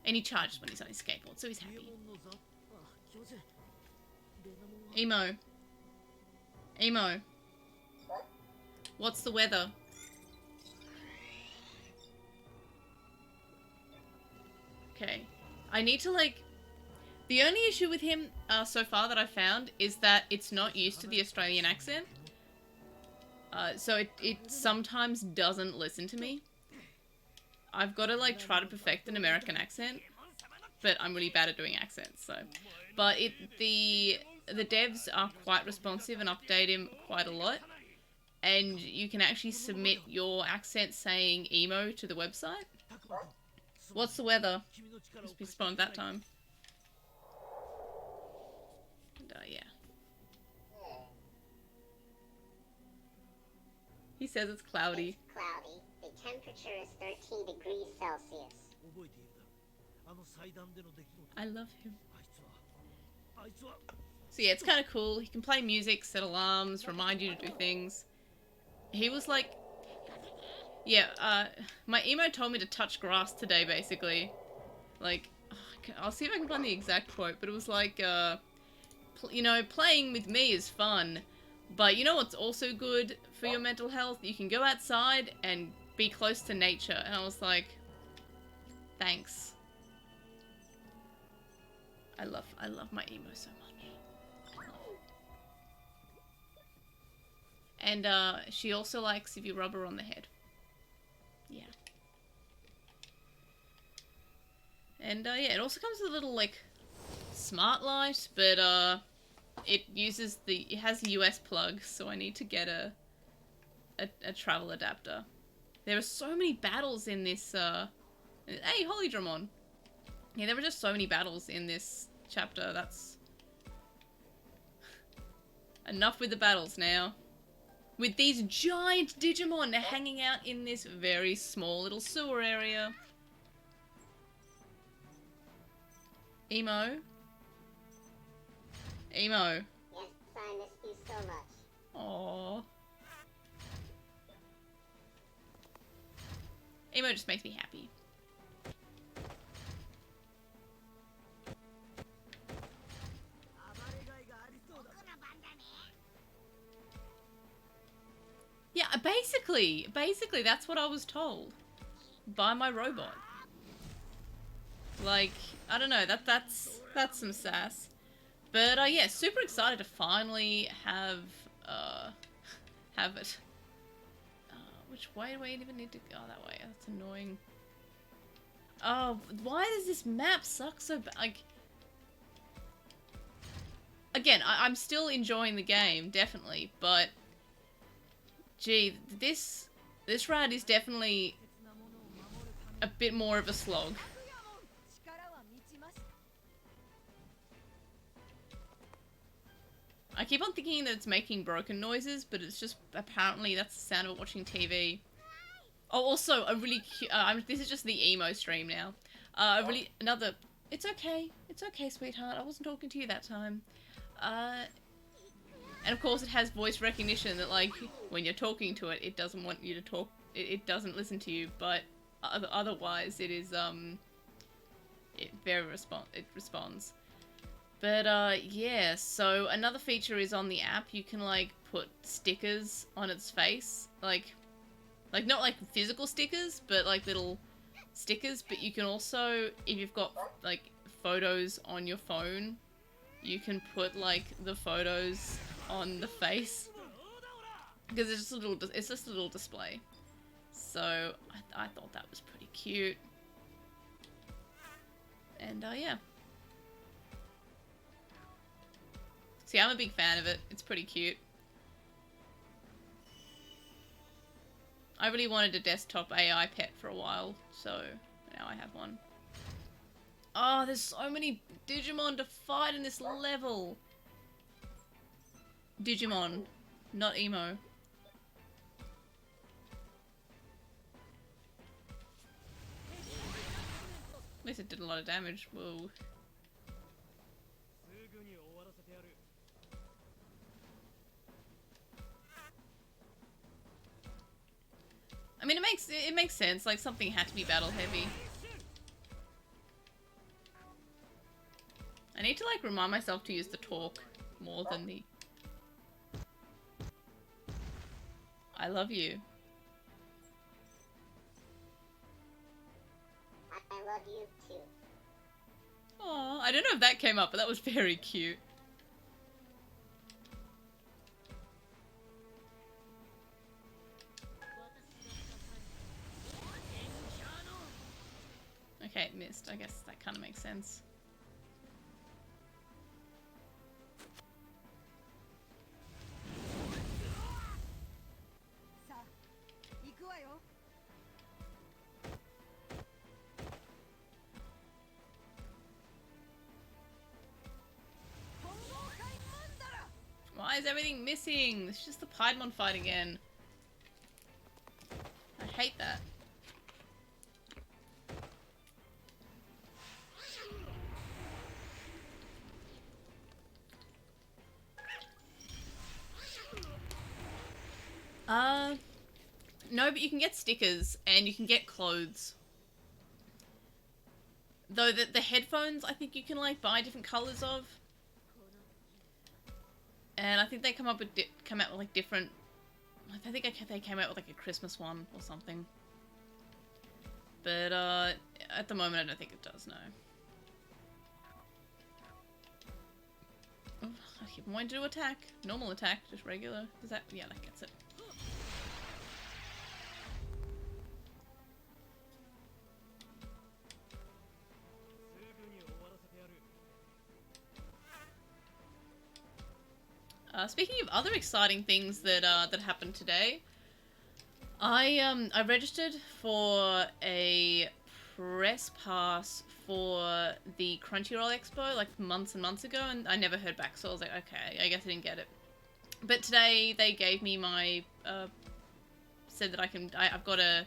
And he charges when he's on his skateboard, so he's happy. Emo. Emo. What's the weather? Okay. I need to, like... The only issue with him so far that I found is that it's not used to the Australian accent. So it sometimes doesn't listen to me. I've got to, like, try to perfect an American accent. But I'm really bad at doing accents, so... But the devs are quite responsive and update him quite a lot. And you can actually submit your accent saying emo to the website. What's the weather? Must be spawned that time. And, yeah. He says it's cloudy. It's cloudy. The temperature is 13 degrees Celsius. I love him. So yeah, it's kind of cool. He can play music, set alarms, remind you to do things. He was like... Yeah, my emo told me to touch grass today, basically. Like, I'll see if I can find the exact quote, but it was like, you know, playing with me is fun, but you know what's also good for your mental health? You can go outside and be close to nature. And I was like, thanks. I love my emo so much. And, she also likes if you rub her on the head. Yeah. And, yeah, it also comes with a little, like, smart light, but, it uses it has a US plug, so I need to get a travel adapter. There are so many battles in this, hey, Holy Dramon! Yeah, there were just so many battles in this chapter, that's... Enough with the battles now. With these giant Digimon hanging out in this very small little sewer area. Emo? Emo. Yes, I miss you so much. Aww. Emo just makes me happy. Yeah, basically that's what I was told by my robot. Like, I don't know, that's some sass. But yeah, super excited to finally have it. Which way do I even need to go? Oh, that way. That's annoying. Oh, why does this map suck so bad? Like, again, I'm still enjoying the game, definitely, but gee, this ride is definitely a bit more of a slog. I keep on thinking that it's making broken noises, but it's just apparently that's the sound of it watching TV. Oh, also a really cute. This is just the emo stream now. Another. It's okay. It's okay, sweetheart. I wasn't talking to you that time. And of course, it has voice recognition that, like, when you're talking to it, it doesn't want you to talk. It doesn't listen to you, but otherwise, it is it responds. But yeah. So another feature is on the app. You can like put stickers on its face, like not like physical stickers, but like little stickers. But you can also, if you've got like photos on your phone, you can put like the photos on the face because it's just a little display. So I thought that was pretty cute. And yeah. See, I'm a big fan of it. It's pretty cute. I really wanted a desktop AI pet for a while, so now I have one. Oh, there's so many Digimon to fight in this level. Digimon, not emo. At least it did a lot of damage. Whoa. I mean, it makes sense. Like, something had to be battle heavy. I need to like remind myself to use the talk more than the. I love you. I love you too. Aw, I don't know if that came up, but that was very cute. Okay, it missed. I guess that kind of makes sense. Why is everything missing? It's just the Piedmon fight again. I hate that. No, but you can get stickers and you can get clothes. Though the headphones, I think you can like buy different colors of. And I think they come out with like different. I think they came out with like a Christmas one or something. But at the moment, I don't think it does. No. Oh, I keep wanting to do attack. Normal attack, just regular. Does that? Yeah, that gets it. Speaking of other exciting things that that happened today, I registered for a press pass for the Crunchyroll Expo like months and months ago, and I never heard back. So I was like, okay, I guess I didn't get it. But today they gave me my said that I've got a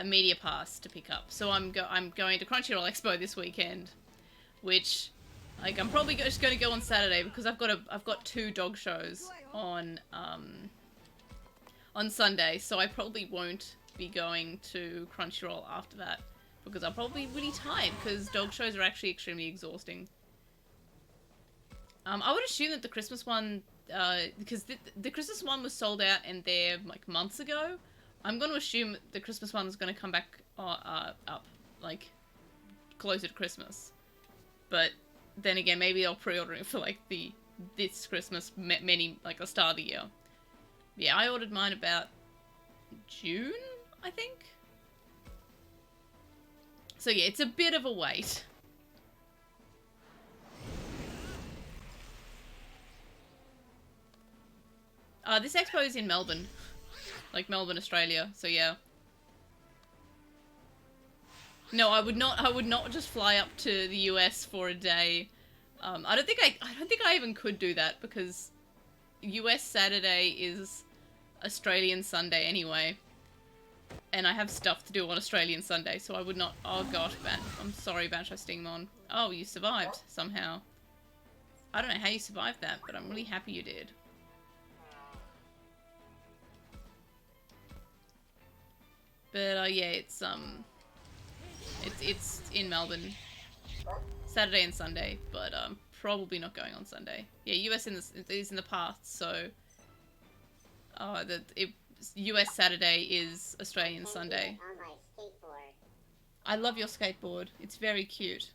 media pass to pick up. So I'm going to Crunchyroll Expo this weekend, which. Like, I'm probably just going to go on Saturday because I've got 2 dog shows on Sunday, so I probably won't be going to Crunchyroll after that because I'll probably be really tired because dog shows are actually extremely exhausting. I would assume that the Christmas one, because the Christmas one was sold out and there like months ago, I'm going to assume the Christmas one is going to come back up like closer to Christmas, but. Then again, maybe I'll pre-order it for like this Christmas, like the start of the year. Yeah, I ordered mine about June, I think. So yeah, it's a bit of a wait. This expo is in Melbourne, like Melbourne, Australia. So yeah. No, I would not just fly up to the US for a day. I don't think I even could do that because US Saturday is Australian Sunday anyway. And I have stuff to do on Australian Sunday, so I would not... Oh gosh, I'm sorry, LostinTranslationmon. Oh, you survived, somehow. I don't know how you survived that, but I'm really happy you did. But, yeah, it's in Melbourne. Saturday and Sunday, but, probably not going on Sunday. Yeah, US is in the past, so... US Saturday is Australian Sunday. On my skateboard. I love your skateboard. It's very cute.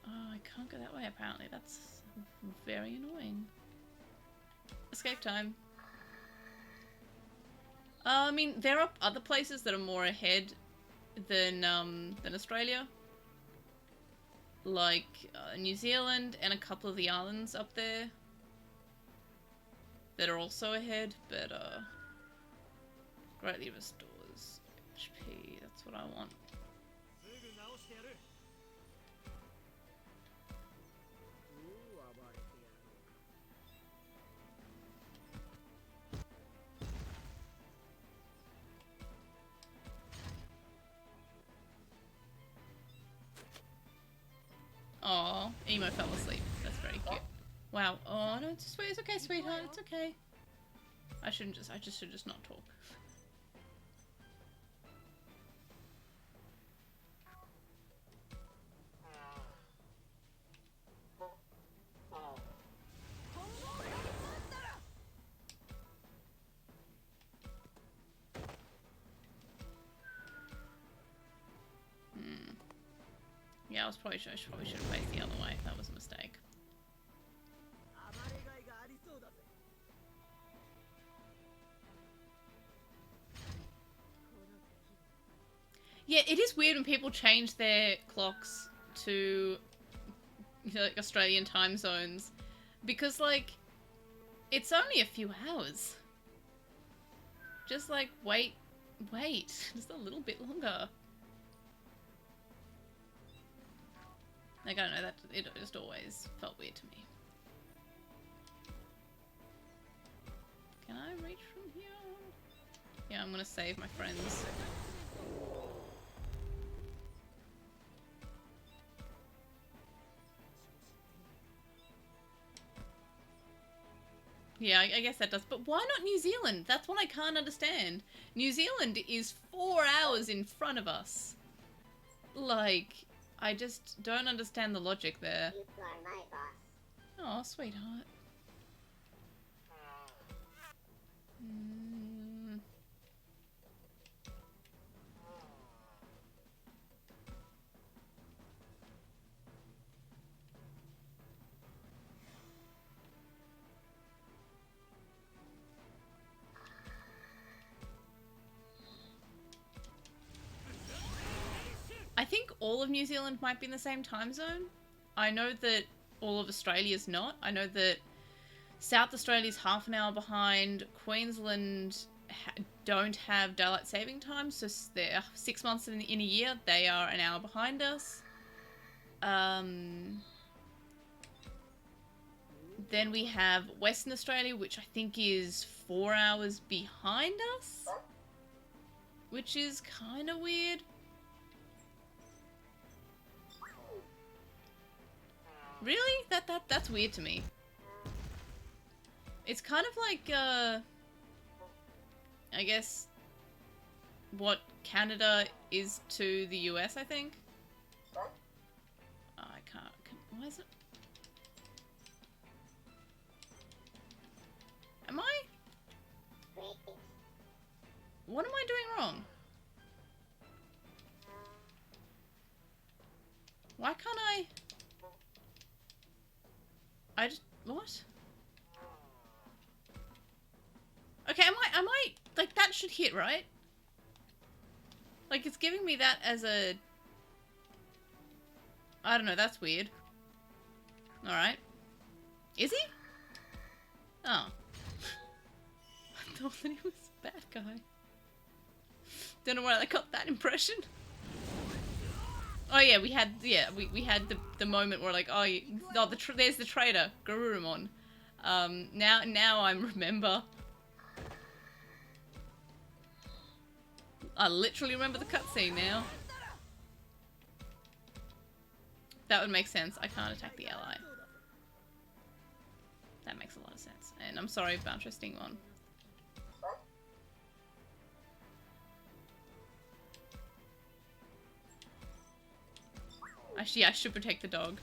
Oh, I can't go that way apparently. That's very annoying. Escape time. I mean, there are other places that are more ahead than Australia. Like, New Zealand and a couple of the islands up there. That are also ahead, but, greatly restores HP. That's what I want. Aw, Emo fell asleep. That's very cute. Wow. Oh no, it's okay, sweetheart. It's okay. I should just not talk. Yeah, I probably should have faced the other way. That was a mistake. Yeah, it is weird when people change their clocks to, you know, like Australian time zones, because like it's only a few hours. Just like wait, just a little bit longer. Like, I don't know, that it just always felt weird to me. Can I reach from here? Yeah, I'm gonna save my friends. Yeah, I guess that does. But why not New Zealand? That's what I can't understand. New Zealand is 4 hours in front of us. Like, I just don't understand the logic there. You are my boss. Oh, sweetheart. I think all of New Zealand might be in the same time zone. I know that all of Australia's not. I know that South Australia's half an hour behind. Queensland don't have daylight saving time, so they're 6 months in a year. They are an hour behind us. Then we have Western Australia, which I think is 4 hours behind us, which is kind of weird. Really? That's weird to me. It's kind of like, I guess, what Canada is to the US, I think. Oh, I can't. Why is it? Am I? What am I doing wrong? Why can't I? I just... What? Okay, am I... Like, that should hit, right? Like, it's giving me that as a... I don't know, that's weird. Alright. Is he? Oh. I thought that he was a bad guy. Don't know why I got that impression. Oh yeah, we had the moment where like, oh, there's the traitor, Garurumon. Now I remember. I literally remember the cutscene now. That would make sense. I can't attack the ally. That makes a lot of sense. And I'm sorry about Stingmon. Actually, I should protect the dog.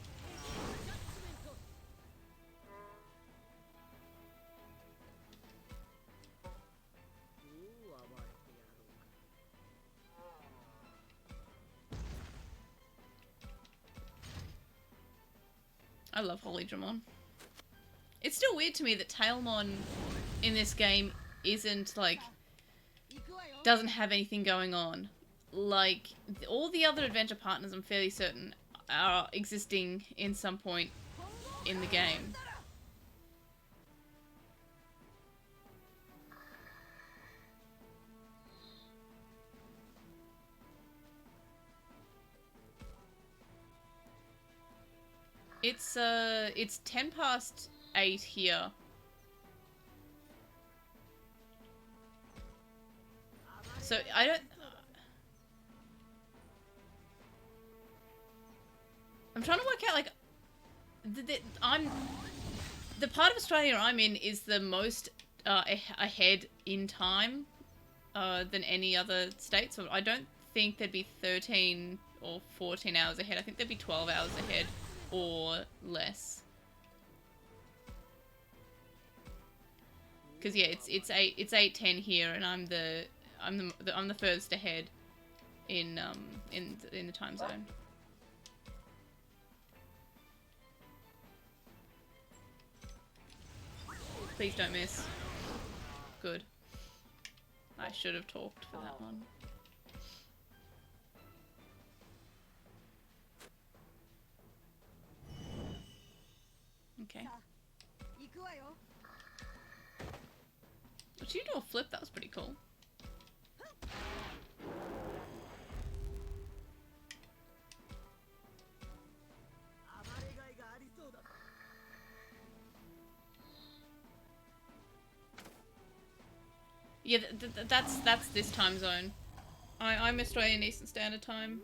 I love Holy Dramon. It's still weird to me that Tailmon in this game isn't like, doesn't have anything going on. Like, all the other adventure partners, I'm fairly certain, are existing in some point in the game. It's 10 past 8 here. So I don't. I'm trying to work out like the part of Australia I'm in is the most ahead in time than any other state. So I don't think there'd be 13 or 14 hours ahead. I think there'd be 12 hours ahead or less. Because yeah, it's 8:10 here, and I'm the furthest ahead in the time zone. Please don't miss. Good. I should have talked for that one. Okay. Did you do a flip? That was pretty cool. Yeah, that's this time zone. I'm Australian Eastern Standard Time.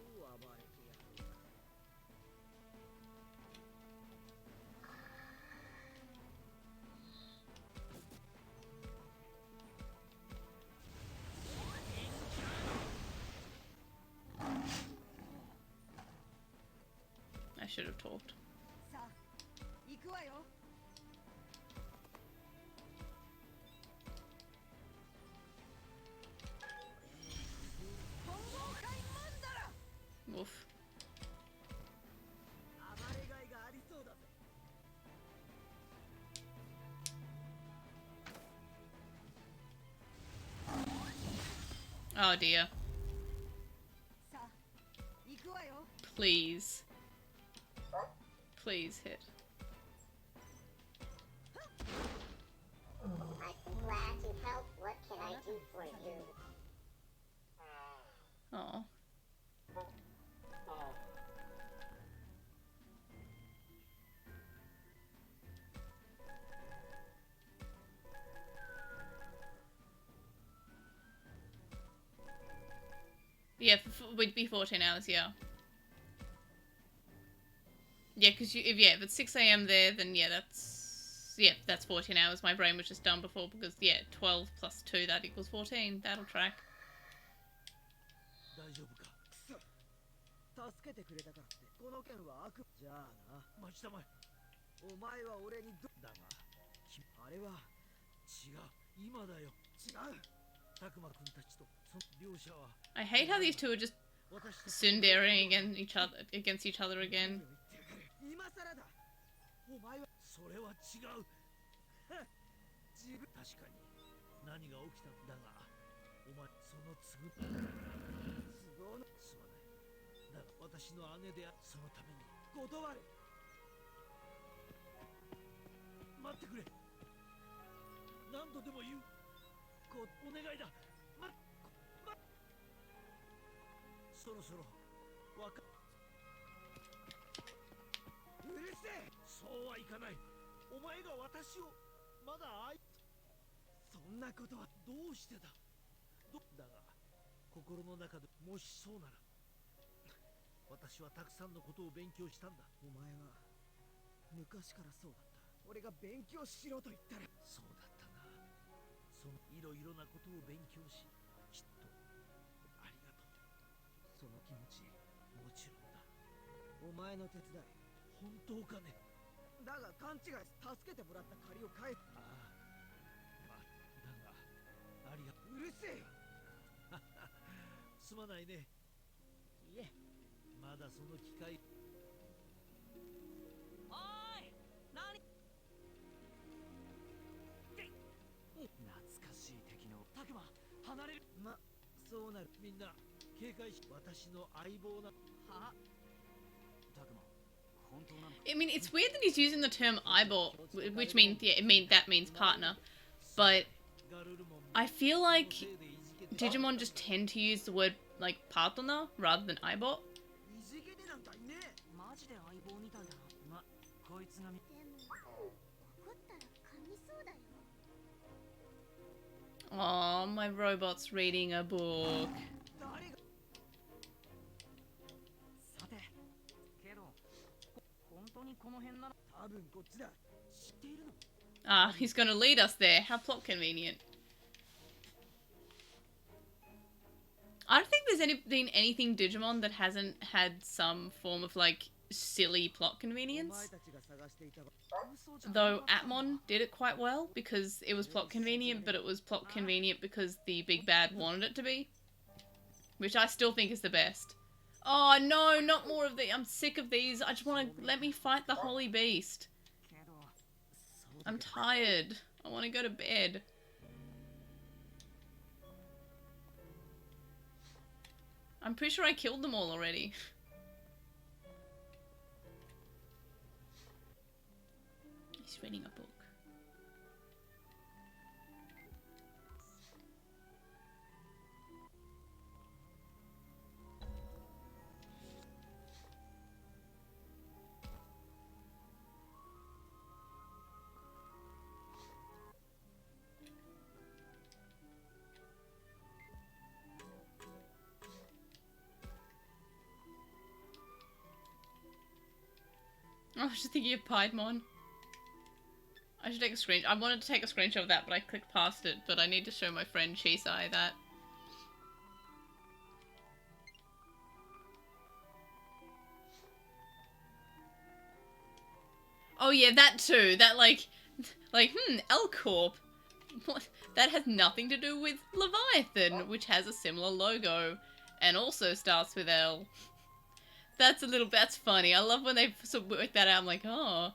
I should have talked. Woof. Oh dear. Please. Please hit. I'm glad to help. What can I do for you? Oh. Yeah, we'd be 14 hours, yeah. Yeah, because if it's 6 AM there, then yeah, that's 14 hours. My brain was just done before because, yeah, 12 plus 2, that equals 14. That'll track. I hate how these two are just tsundereing against each other again. 待ってくれ。何度でも言う。お願いだ。そろそろわか。うるせえ。そうはいかない。お前が私をまだそんなことはどうしてだ。だが心の中でもしそうなら、私はたくさんのことを勉強したんだ。お前は昔からそうだった。俺が勉強しろと言ったら。そうだったな。そのいろいろなことを勉強し、きっとありがとう。その気持ち、もちろんだ。お前の手伝い、本当かね。だが勘違い、助けてもらった借りを返す。ああ、だがありがとう。うるせえよ。すまないね。いえ、まだその機会。おーい、何。懐かしい敵のタクマ、離れる。そうなる。みんな警戒し。私の相棒な。はタクマ、本当なのか。 I mean, it's weird that he's using the term eyeball, which means, yeah, that means partner. But I feel like Digimon just tend to use the word, like, partner rather than eyeball. マジで相棒みたいだな。こいつが。でも怒ったら噛みそうだよ。 Oh, my robot's reading a book. さて、けど本当にこの辺なら多分こっちだ。知っているの。 Ah, he's gonna lead us there. How plot convenient. I don't think there's been anything Digimon that hasn't had some form of, like, silly plot convenience. Though Atmon did it quite well, because it was plot convenient, but it was plot convenient because the big bad wanted it to be. Which I still think is the best. Oh no, not more of the. I'm sick of these. I just want to let me fight the holy beast. I'm tired. I want to go to bed. I'm pretty sure I killed them all already. He's reading a book. I was just thinking of Piedmon. I should take a screenshot. I wanted to take a screenshot of that, but I clicked past it. But I need to show my friend Shisai that. Oh yeah, that too. That like L Corp. What? That has nothing to do with Leviathan, which has a similar logo, and also starts with L. That's funny. I love when they sort of work that out. I'm like, oh.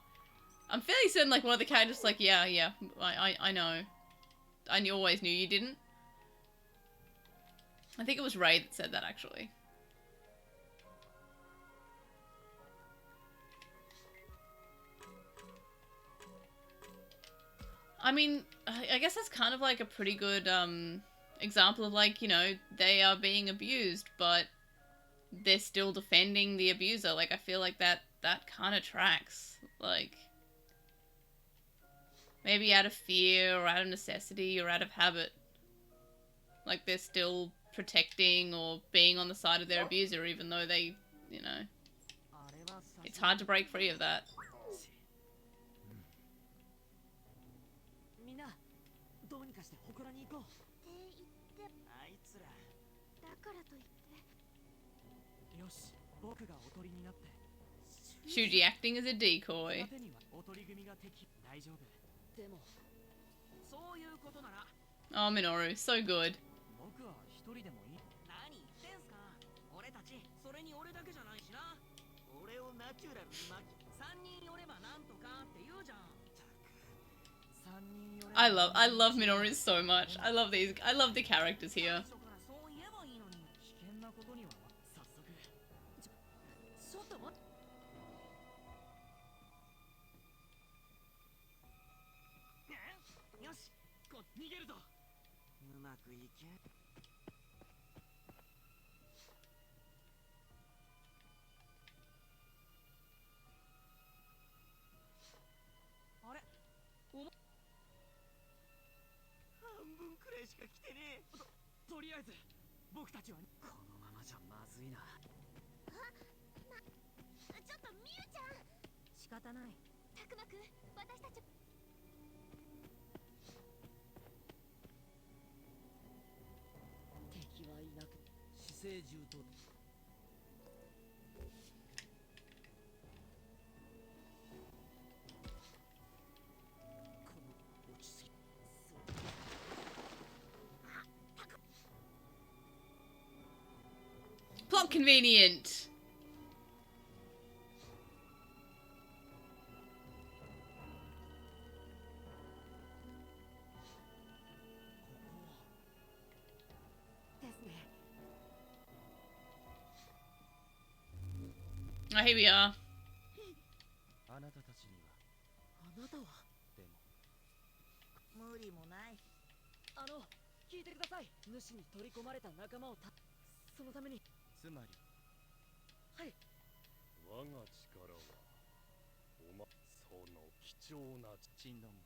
I'm fairly certain like one of the characters like, yeah, I know. I always knew you didn't. I think it was Ray that said that actually. I mean, I guess that's kind of like a pretty good example of like, you know, they are being abused, but they're still defending the abuser. Like, I feel like that kind of tracks. Like, maybe out of fear or out of necessity or out of habit. Like, they're still protecting or being on the side of their abuser even though they, you know, it's hard to break free of that. どうにかして祠に行こうって言って。あいつらだからといって。よし、僕がおとりになって。 Shuji acting as a decoy. おとり組が敵。大丈夫。でもそういうことなら。 Oh, Minoru, so good. 僕は一人でもいい。何言ってんすか。俺たちそれに俺だけじゃないしな。俺をナチュラルに巻き。3人寄ればなんとかって言うじゃん。 I love Minoru so much. I love the characters here. 逃げるぞ。うまくいけ。あれ、半分くらいしか来てねえ。とりあえず僕たちはこのままじゃまずいな。ちょっとみゆちゃん。仕方ない。たくまくん、私たち。敵はいなく、死生獣と。この落ち着き。Plot convenient. Oh, here we are. あなたたちには。あなたは。でも無理もない。聞いてください。主に取り込まれた仲間をそのために。つまりはい。我が力はその貴重なチンドンも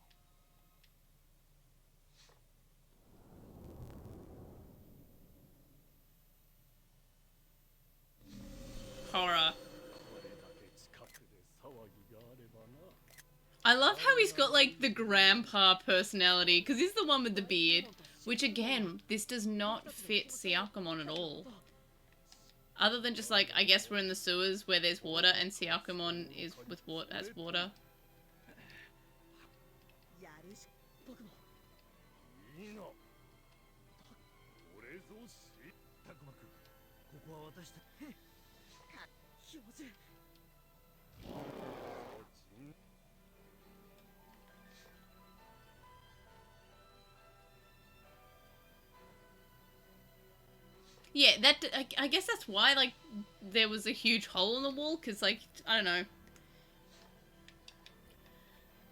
Horror. これだけ近くで騒ぎがあればな。 I love how he's got like the grandpa personality because he's the one with the beard, which again, this does not fit Syakumon at all. Other than just like, I guess we're in the sewers where there's water and Syakumon is with water as water. やるし。僕も。いいな。これぞたくまくん、ここは私たち。気持ちいい。 Yeah, that I guess that's why like there was a huge hole in the wall because like I don't know.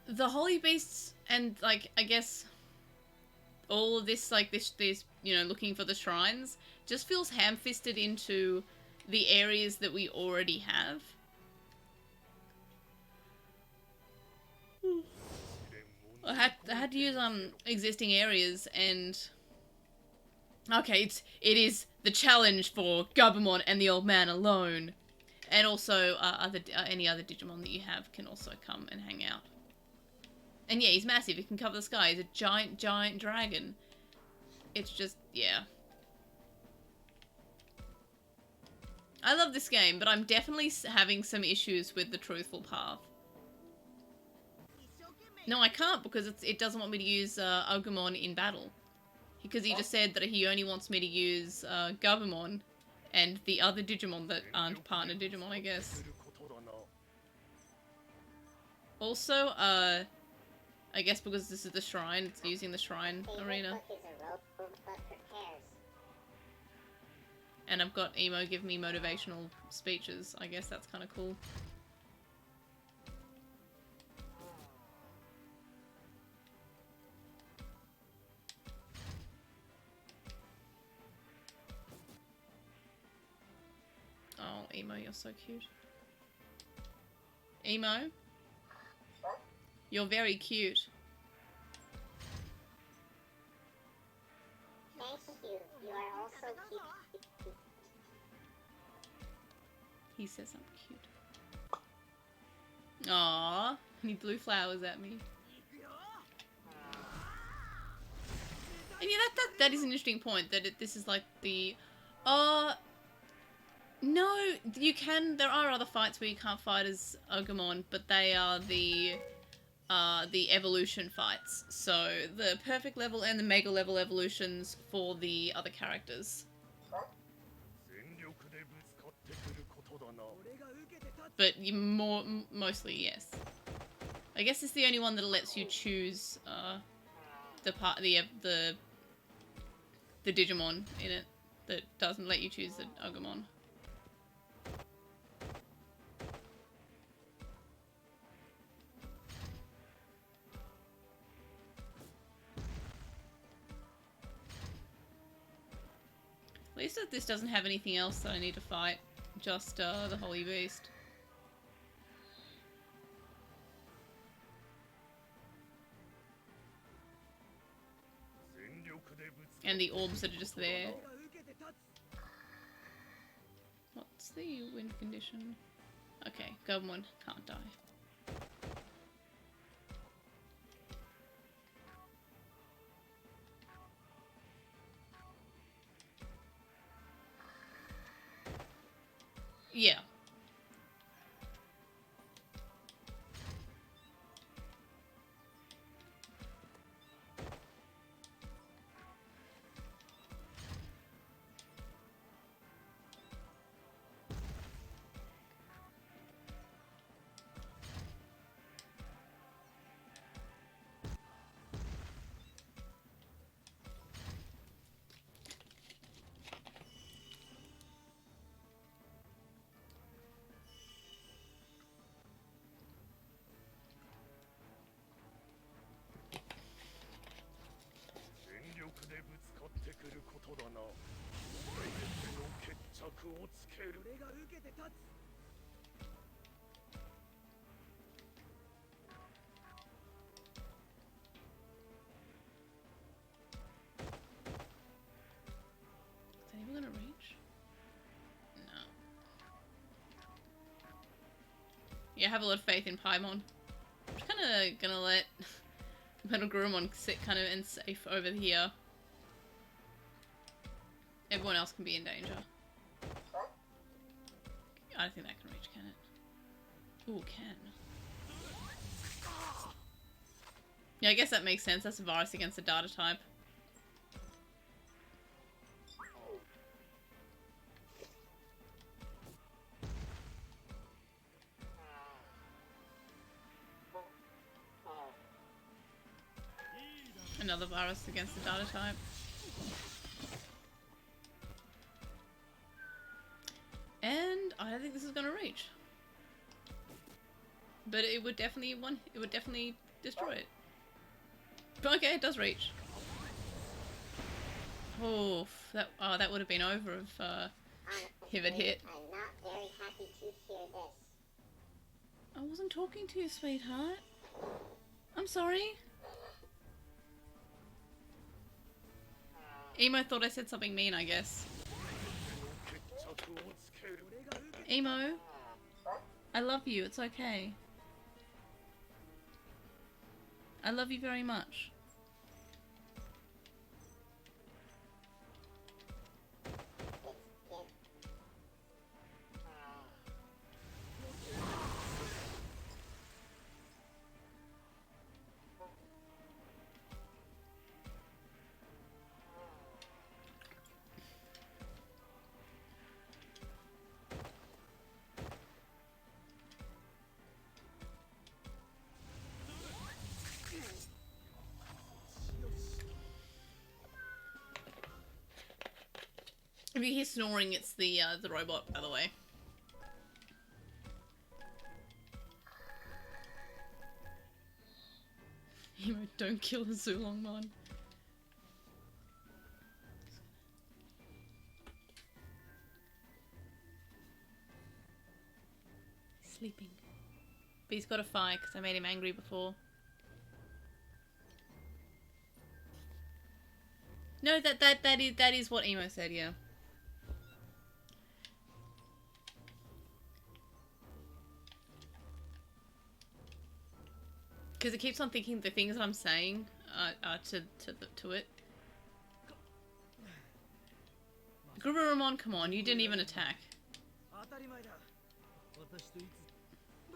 The holy beasts and like I guess all of this like this you know looking for the shrines just feels ham-fisted into the areas that we already have. I had to use existing areas and okay, it is the challenge for Gabumon and the old man alone, and also any other Digimon that you have can also come and hang out. And yeah, he's massive. He can cover the sky. He's a giant dragon. It's just yeah. I love this game, but I'm definitely having some issues with the truthful path. No, I can't because it doesn't want me to use Agumon in battle. Because he just said that he only wants me to use Gabumon and the other Digimon that aren't partner Digimon, I guess. Also, I guess because this is the shrine, it's using the shrine arena. And I've got Emo give me motivational speeches. I guess that's kind of cool. Oh, Emo, you're so cute. Emo? You're very cute. Thank you. You are also cute. He says I'm cute. Aww, he blew flowers at me. And yeah, that is an interesting point, that this is like the... no, you can... There are other fights where you can't fight as Agumon, but they are the evolution fights. So, the perfect level and the mega level evolutions for the other characters. But you mostly, yes. I guess it's the only one that lets you choose the Digimon in it that doesn't let you choose the Agumon. least that this doesn't have anything else that I need to fight. Just the Holy Beast. And the orbs that are just there. What's the win condition? Okay, Goblin can't die. Yeah. Is anyone gonna reach? No. Yeah, have a lot of faith in Paimon. I'm just kinda gonna let Metal Gurumon sit kind of and safe over here. Everyone else can be in danger. I don't think that can reach, can it? Ooh, can. Yeah, I guess that makes sense. That's a virus against a data type. Another virus against the data type. And I don't think this is gonna reach. But it would definitely destroy it. But okay, it does reach. Oh, that would have been over if it hit. I'm not very happy to hear this. I wasn't talking to you, sweetheart. I'm sorry. Emo thought I said something mean, I guess. Emo, I love you, it's okay. I love you very much. If you hear snoring, it's the robot, by the way. Don't kill the Zulongmon. He's sleeping. But he's got to fight because I made him angry before. No, that is what Emo said, yeah. Because it keeps on thinking the things that I'm saying to it. Gururumon, come on, you didn't even attack.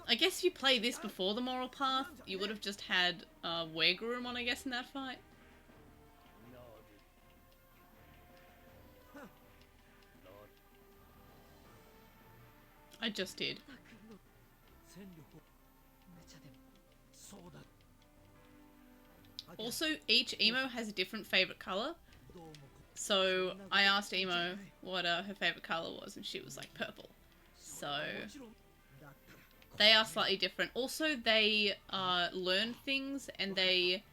I guess if you play this before the moral path, you would have just had Gururumon, I guess, in that fight. I just did. Also, each emo has a different favourite colour. So I asked Emo what her favourite colour was, and she was like purple. So they are slightly different. Also, they learn things and they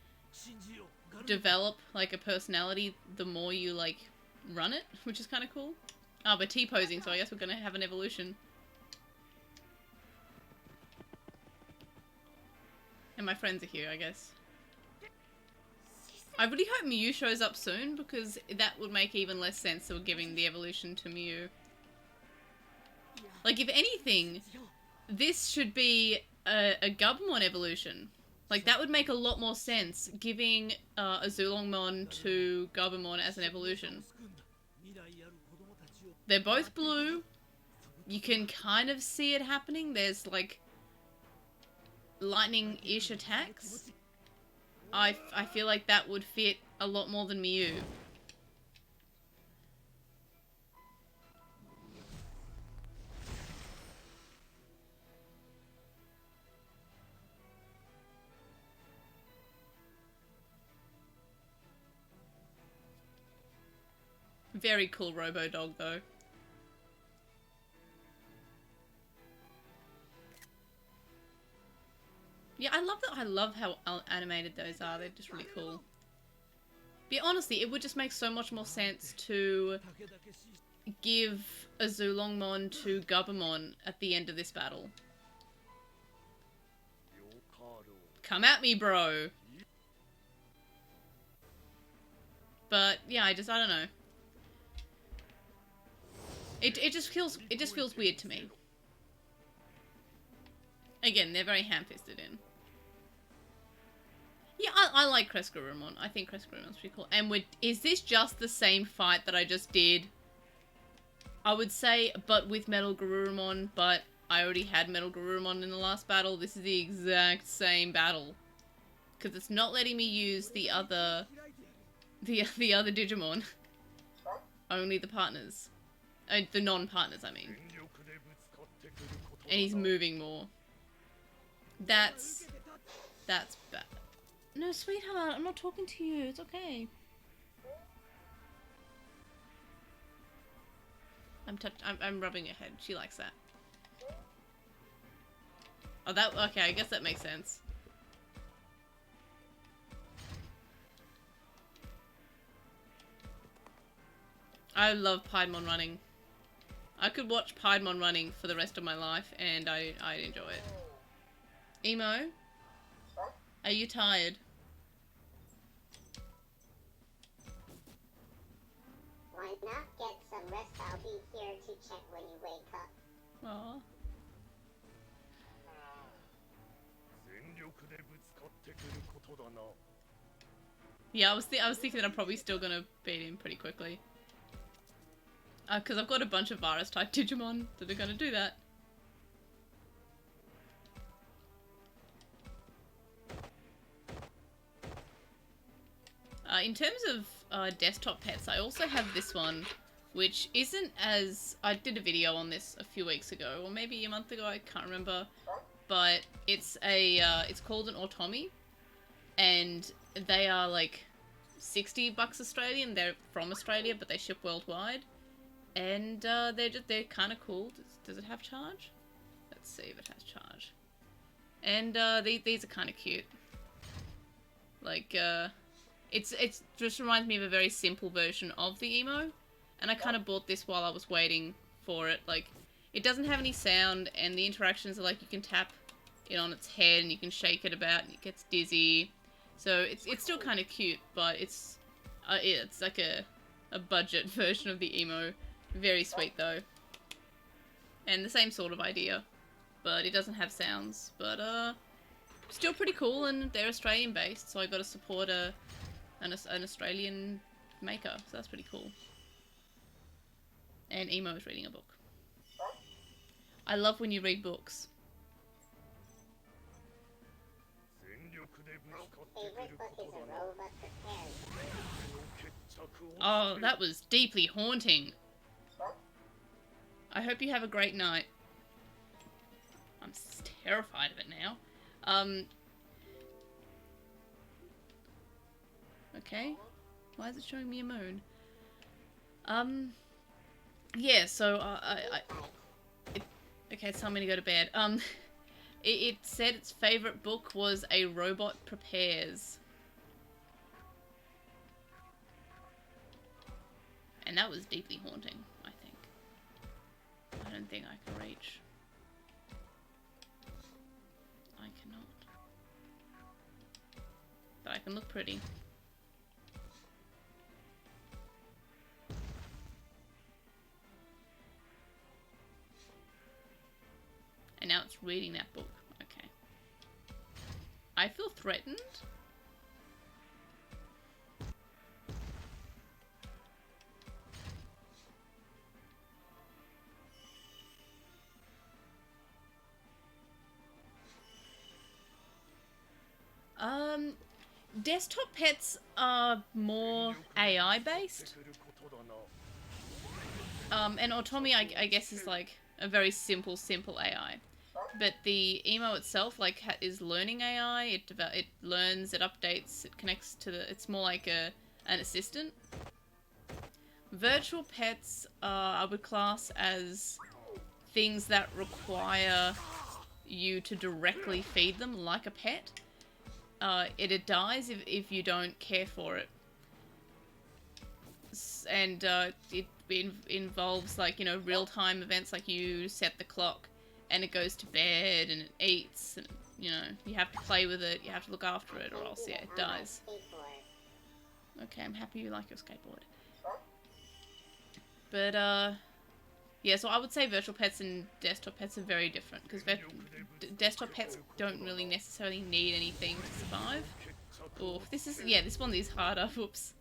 develop like a personality the more you like run it, which is kind of cool. Oh, we're T-posing, so I guess we're gonna have an evolution. And my friends are here, I guess. I really hope Mew shows up soon, because that would make even less sense of giving the evolution to Mew. Like, if anything, this should be a Gabumon evolution. Like, that would make a lot more sense, giving a Zulongmon to Gabumon as an evolution. They're both blue. You can kind of see it happening. There's, like, lightning-ish attacks. I feel like that would fit a lot more than Mew. Very cool Robo Dog, though. Yeah, I love how animated those are. They're just really cool. But honestly, it would just make so much more sense to give a Zulongmon to Gabumon at the end of this battle. Come at me, bro! But yeah, I don't know. It just feels weird to me. Again, they're very ham-fisted in. Yeah, I like Crescarumon. I think Crescarumon's pretty cool. And is this just the same fight that I just did? I would say, but with Metal Garurumon, but I already had Metal Garurumon in the last battle. This is the exact same battle. Because it's not letting me use the other Digimon. Only the partners. The non-partners, I mean. And he's moving more. That's bad. No, sweetheart, I'm not talking to you. It's okay. I'm rubbing her head. She likes that. Oh, okay, I guess that makes sense. I love Piedmon running. I could watch Piedmon running for the rest of my life, and I'd enjoy it. Emo? Are you tired? Why not get some rest? I'll be here to check when you wake up. Aww. Yeah, I was thinking that I'm probably still gonna beat him pretty quickly. Because I've got a bunch of virus-type Digimon that are gonna do that. In terms of desktop pets, I also have this one, which isn't as... I did a video on this a few weeks ago, or maybe a month ago, I can't remember. But it's it's called an Automi, and they are like $60 Australian. They're from Australia, but they ship worldwide. And they're kind of cool. Does it have charge? Let's see if it has charge. And these are kind of cute. Like it's just reminds me of a very simple version of the emo, and I kind of bought this while I was waiting for it. Like, it doesn't have any sound, and the interactions are like you can tap it on its head and you can shake it about and it gets dizzy. So it's still kind of cute, but it's like a budget version of the emo. Very sweet though, and the same sort of idea, but it doesn't have sounds. But still pretty cool, and they're Australian based, so I got to support an Australian maker, so that's pretty cool. And Emo is reading a book. I love when you read books. My favorite book is A Robot Prepared. Oh, that was deeply haunting. I hope you have a great night. I'm terrified of it now. Okay. Why is it showing me a moon? Yeah, so, okay, it's time for me to go to bed. It said its favorite book was A Robot Prepares. And that was deeply haunting, I think. I don't think I can reach. I cannot. But I can look pretty. And now it's reading that book. Okay. I feel threatened. Desktop pets are more AI based. And Otomi, I guess, is like a very simple AI. But the emo itself, like, is learning AI. It learns, it updates, it connects to the. It's more like an assistant. Virtual pets, I would class as things that require you to directly feed them, like a pet. It dies if you don't care for it. And it involves, like, you know, real-time events, like you set the clock and it goes to bed and it eats, and, you know, you have to play with it, you have to look after it, or else, yeah, it dies. Okay, I'm happy you like your skateboard. But, yeah, so I would say virtual pets and desktop pets are very different, because desktop pets don't really necessarily need anything to survive. Oh, this one is harder, whoops.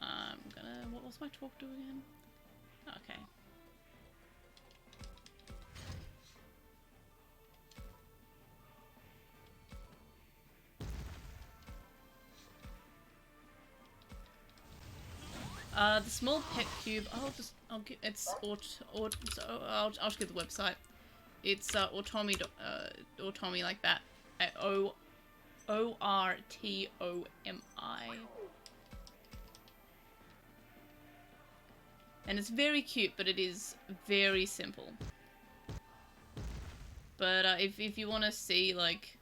I'm gonna, what was my talk do again? Okay. The small pet cube, I'll give, I'll just give the website. It's, Ortomi, Ortomi like that. Ortomi. And it's very cute, but it is very simple. But if you want to see, like,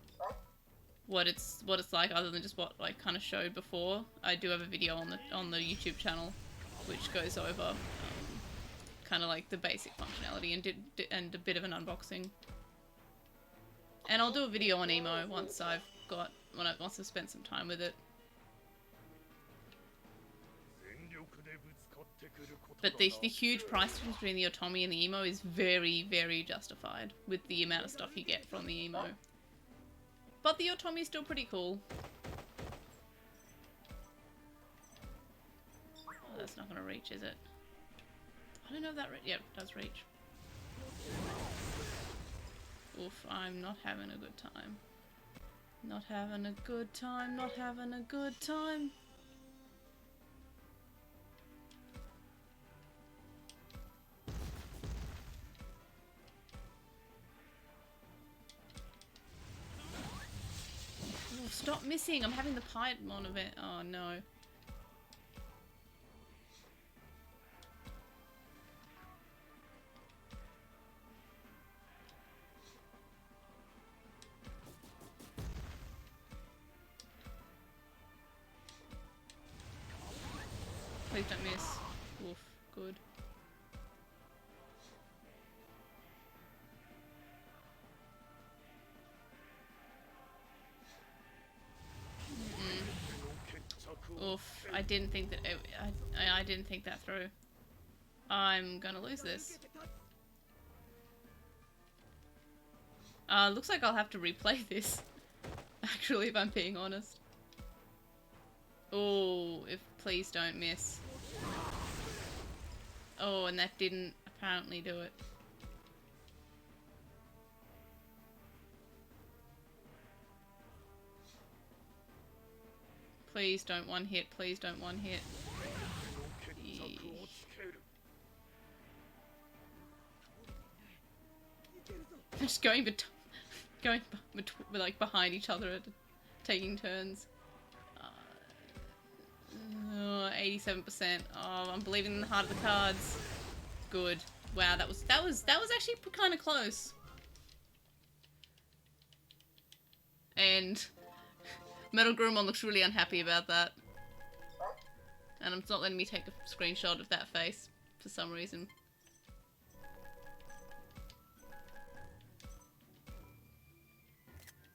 what it's like, other than just what I kind of showed before, I do have a video on the YouTube channel which goes over kind of like the basic functionality and a bit of an unboxing. And I'll do a video on emo once I've spent some time with it. But the huge price difference between the Otomi and the emo is very, very justified with the amount of stuff you get from the emo. But the Otomi is still pretty cool. Oh, that's not gonna reach, is it? I don't know if that yeah, it does reach. Oof, I'm not having a good time. Not having a good time, not having a good time. Oh, stop missing! I'm having the Piedmon event. Oh no. Please don't miss. Oof, good. Oof, I didn't think that I didn't think that through. I'm gonna lose this. Looks like I'll have to replay this. Actually, if I'm being honest. Oh, please don't miss. Oh, and that didn't apparently do it. Please don't one hit, please don't one hit. Eesh. Just going like behind each other, taking turns. 87%. Oh, I'm believing in the heart of the cards. Good. Wow, that was actually kind of close. And Metal Grumon looks really unhappy about that. And it's not letting me take a screenshot of that face for some reason.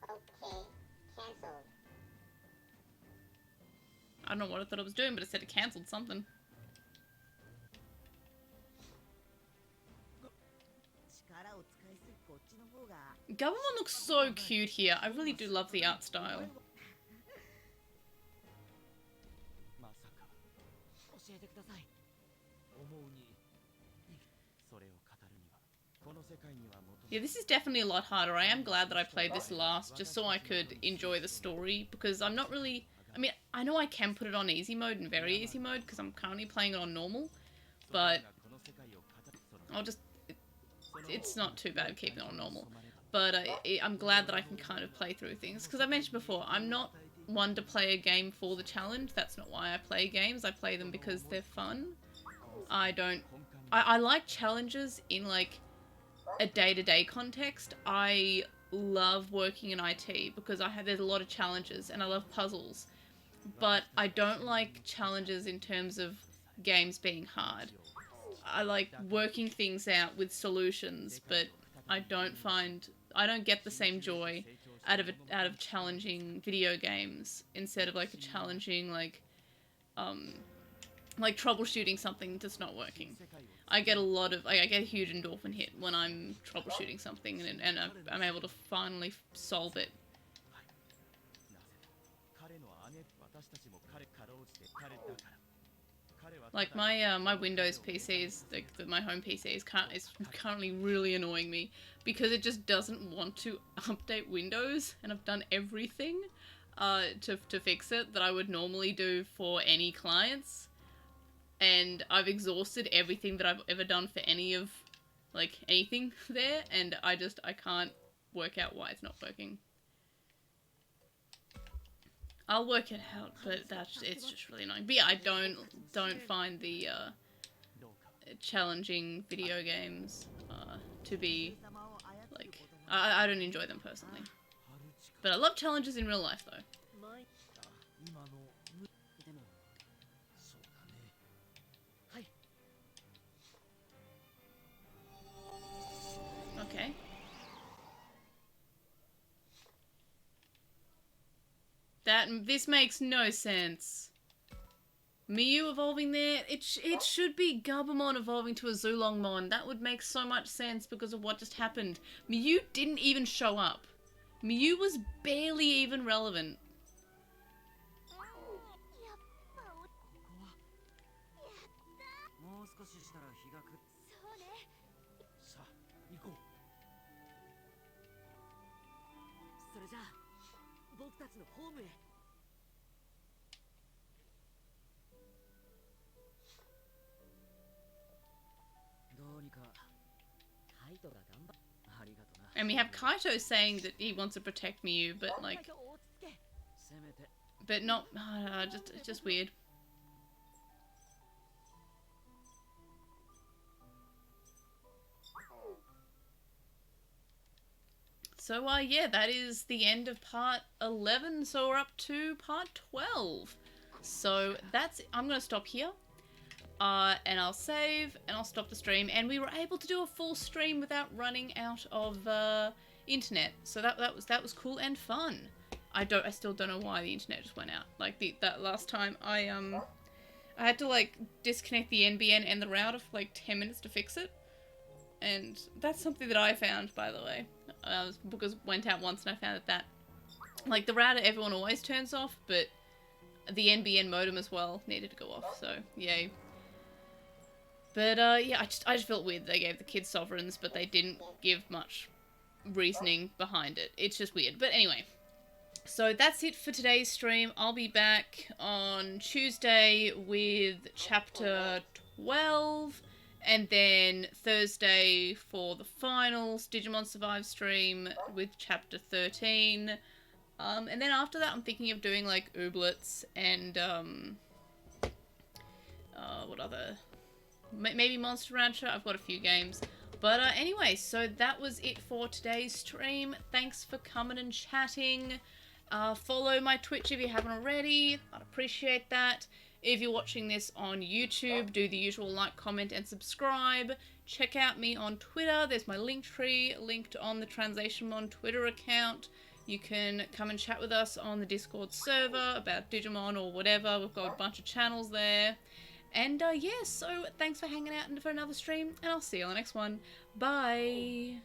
Okay, cancelled. I don't know what I thought it was doing, but it said it cancelled something. Government looks so cute here. I really do love the art style. まさか教えてください思うにそれを語るにはこの世界には求め Yeah, this is definitely a lot harder. I am glad that I played this last just so I could enjoy the story because I'm not really... I mean, I know I can put it on easy mode and very easy mode because I'm currently playing it on normal, but I'll just... It's not too bad keeping it on normal. But I'm glad that I can kind of play through things because I mentioned before, I'm not one to play a game for the challenge. That's not why I play games. I play them because they're fun. I like challenges in like a day-to-day context. I love working in IT because there's a lot of challenges and I love puzzles. But I don't like challenges in terms of games being hard. I like working things out with solutions, but I don't get the same joy out of challenging video games instead of like a challenging like troubleshooting something that's not working. I get a huge endorphin hit when I'm troubleshooting something and I'm able to finally solve it. Like my Windows PC is my home PC is currently really annoying me because it just doesn't want to update Windows, and I've done everything to fix it that I would normally do for any clients, and I've exhausted everything that I've ever done for any of anything there, and I can't work out why it's not working. I'll work it out, but it's just really annoying. But yeah, I don't find the challenging video games to be like I don't enjoy them personally. But I love challenges in real life though. 今のでもそうだねはい Okay. This makes no sense. Miyu evolving there, it should be Gabumon evolving to a Zulongmon. That would make so much sense because of what just happened. Miyu didn't even show up. Miyu was barely even relevant. もう少ししたら日が暮そうね。さあ行こうそれじゃあ僕たちのホームへどうにかカイトが頑張っありがとな And we have Kaito saying that he wants to protect Miyu, but like, せめて but not, it's just weird. So, yeah, that is the end of part 11, so we're up to part 12. So, I'm going to stop here, and I'll save, and I'll stop the stream, and we were able to do a full stream without running out of internet, so that was cool and fun. I still don't know why the internet just went out. Like, that last time, I had to, like, disconnect the NBN and the router for, like, 10 minutes to fix it. And that's something that I found, by the way. Because went out once and I found that like, the router everyone always turns off, but the NBN modem as well needed to go off, so yay. But yeah, I just felt weird they gave the kids sovereigns, but they didn't give much reasoning behind it. It's just weird. But anyway, so that's it for today's stream. I'll be back on Tuesday with chapter 12. And then Thursday for the finals, Digimon Survive stream with chapter 13. And then after that, I'm thinking of doing like Ooblets and what other? Maybe Monster Rancher. I've got a few games. But anyway, so that was it for today's stream. Thanks for coming and chatting. Follow my Twitch if you haven't already. I'd appreciate that. If you're watching this on YouTube, do the usual like, comment, and subscribe. Check out me on Twitter. There's my link tree linked on the TranslationMon Twitter account. You can come and chat with us on the Discord server about Digimon or whatever. We've got a bunch of channels there. And yeah, so thanks for hanging out for another stream, and I'll see you on the next one. Bye!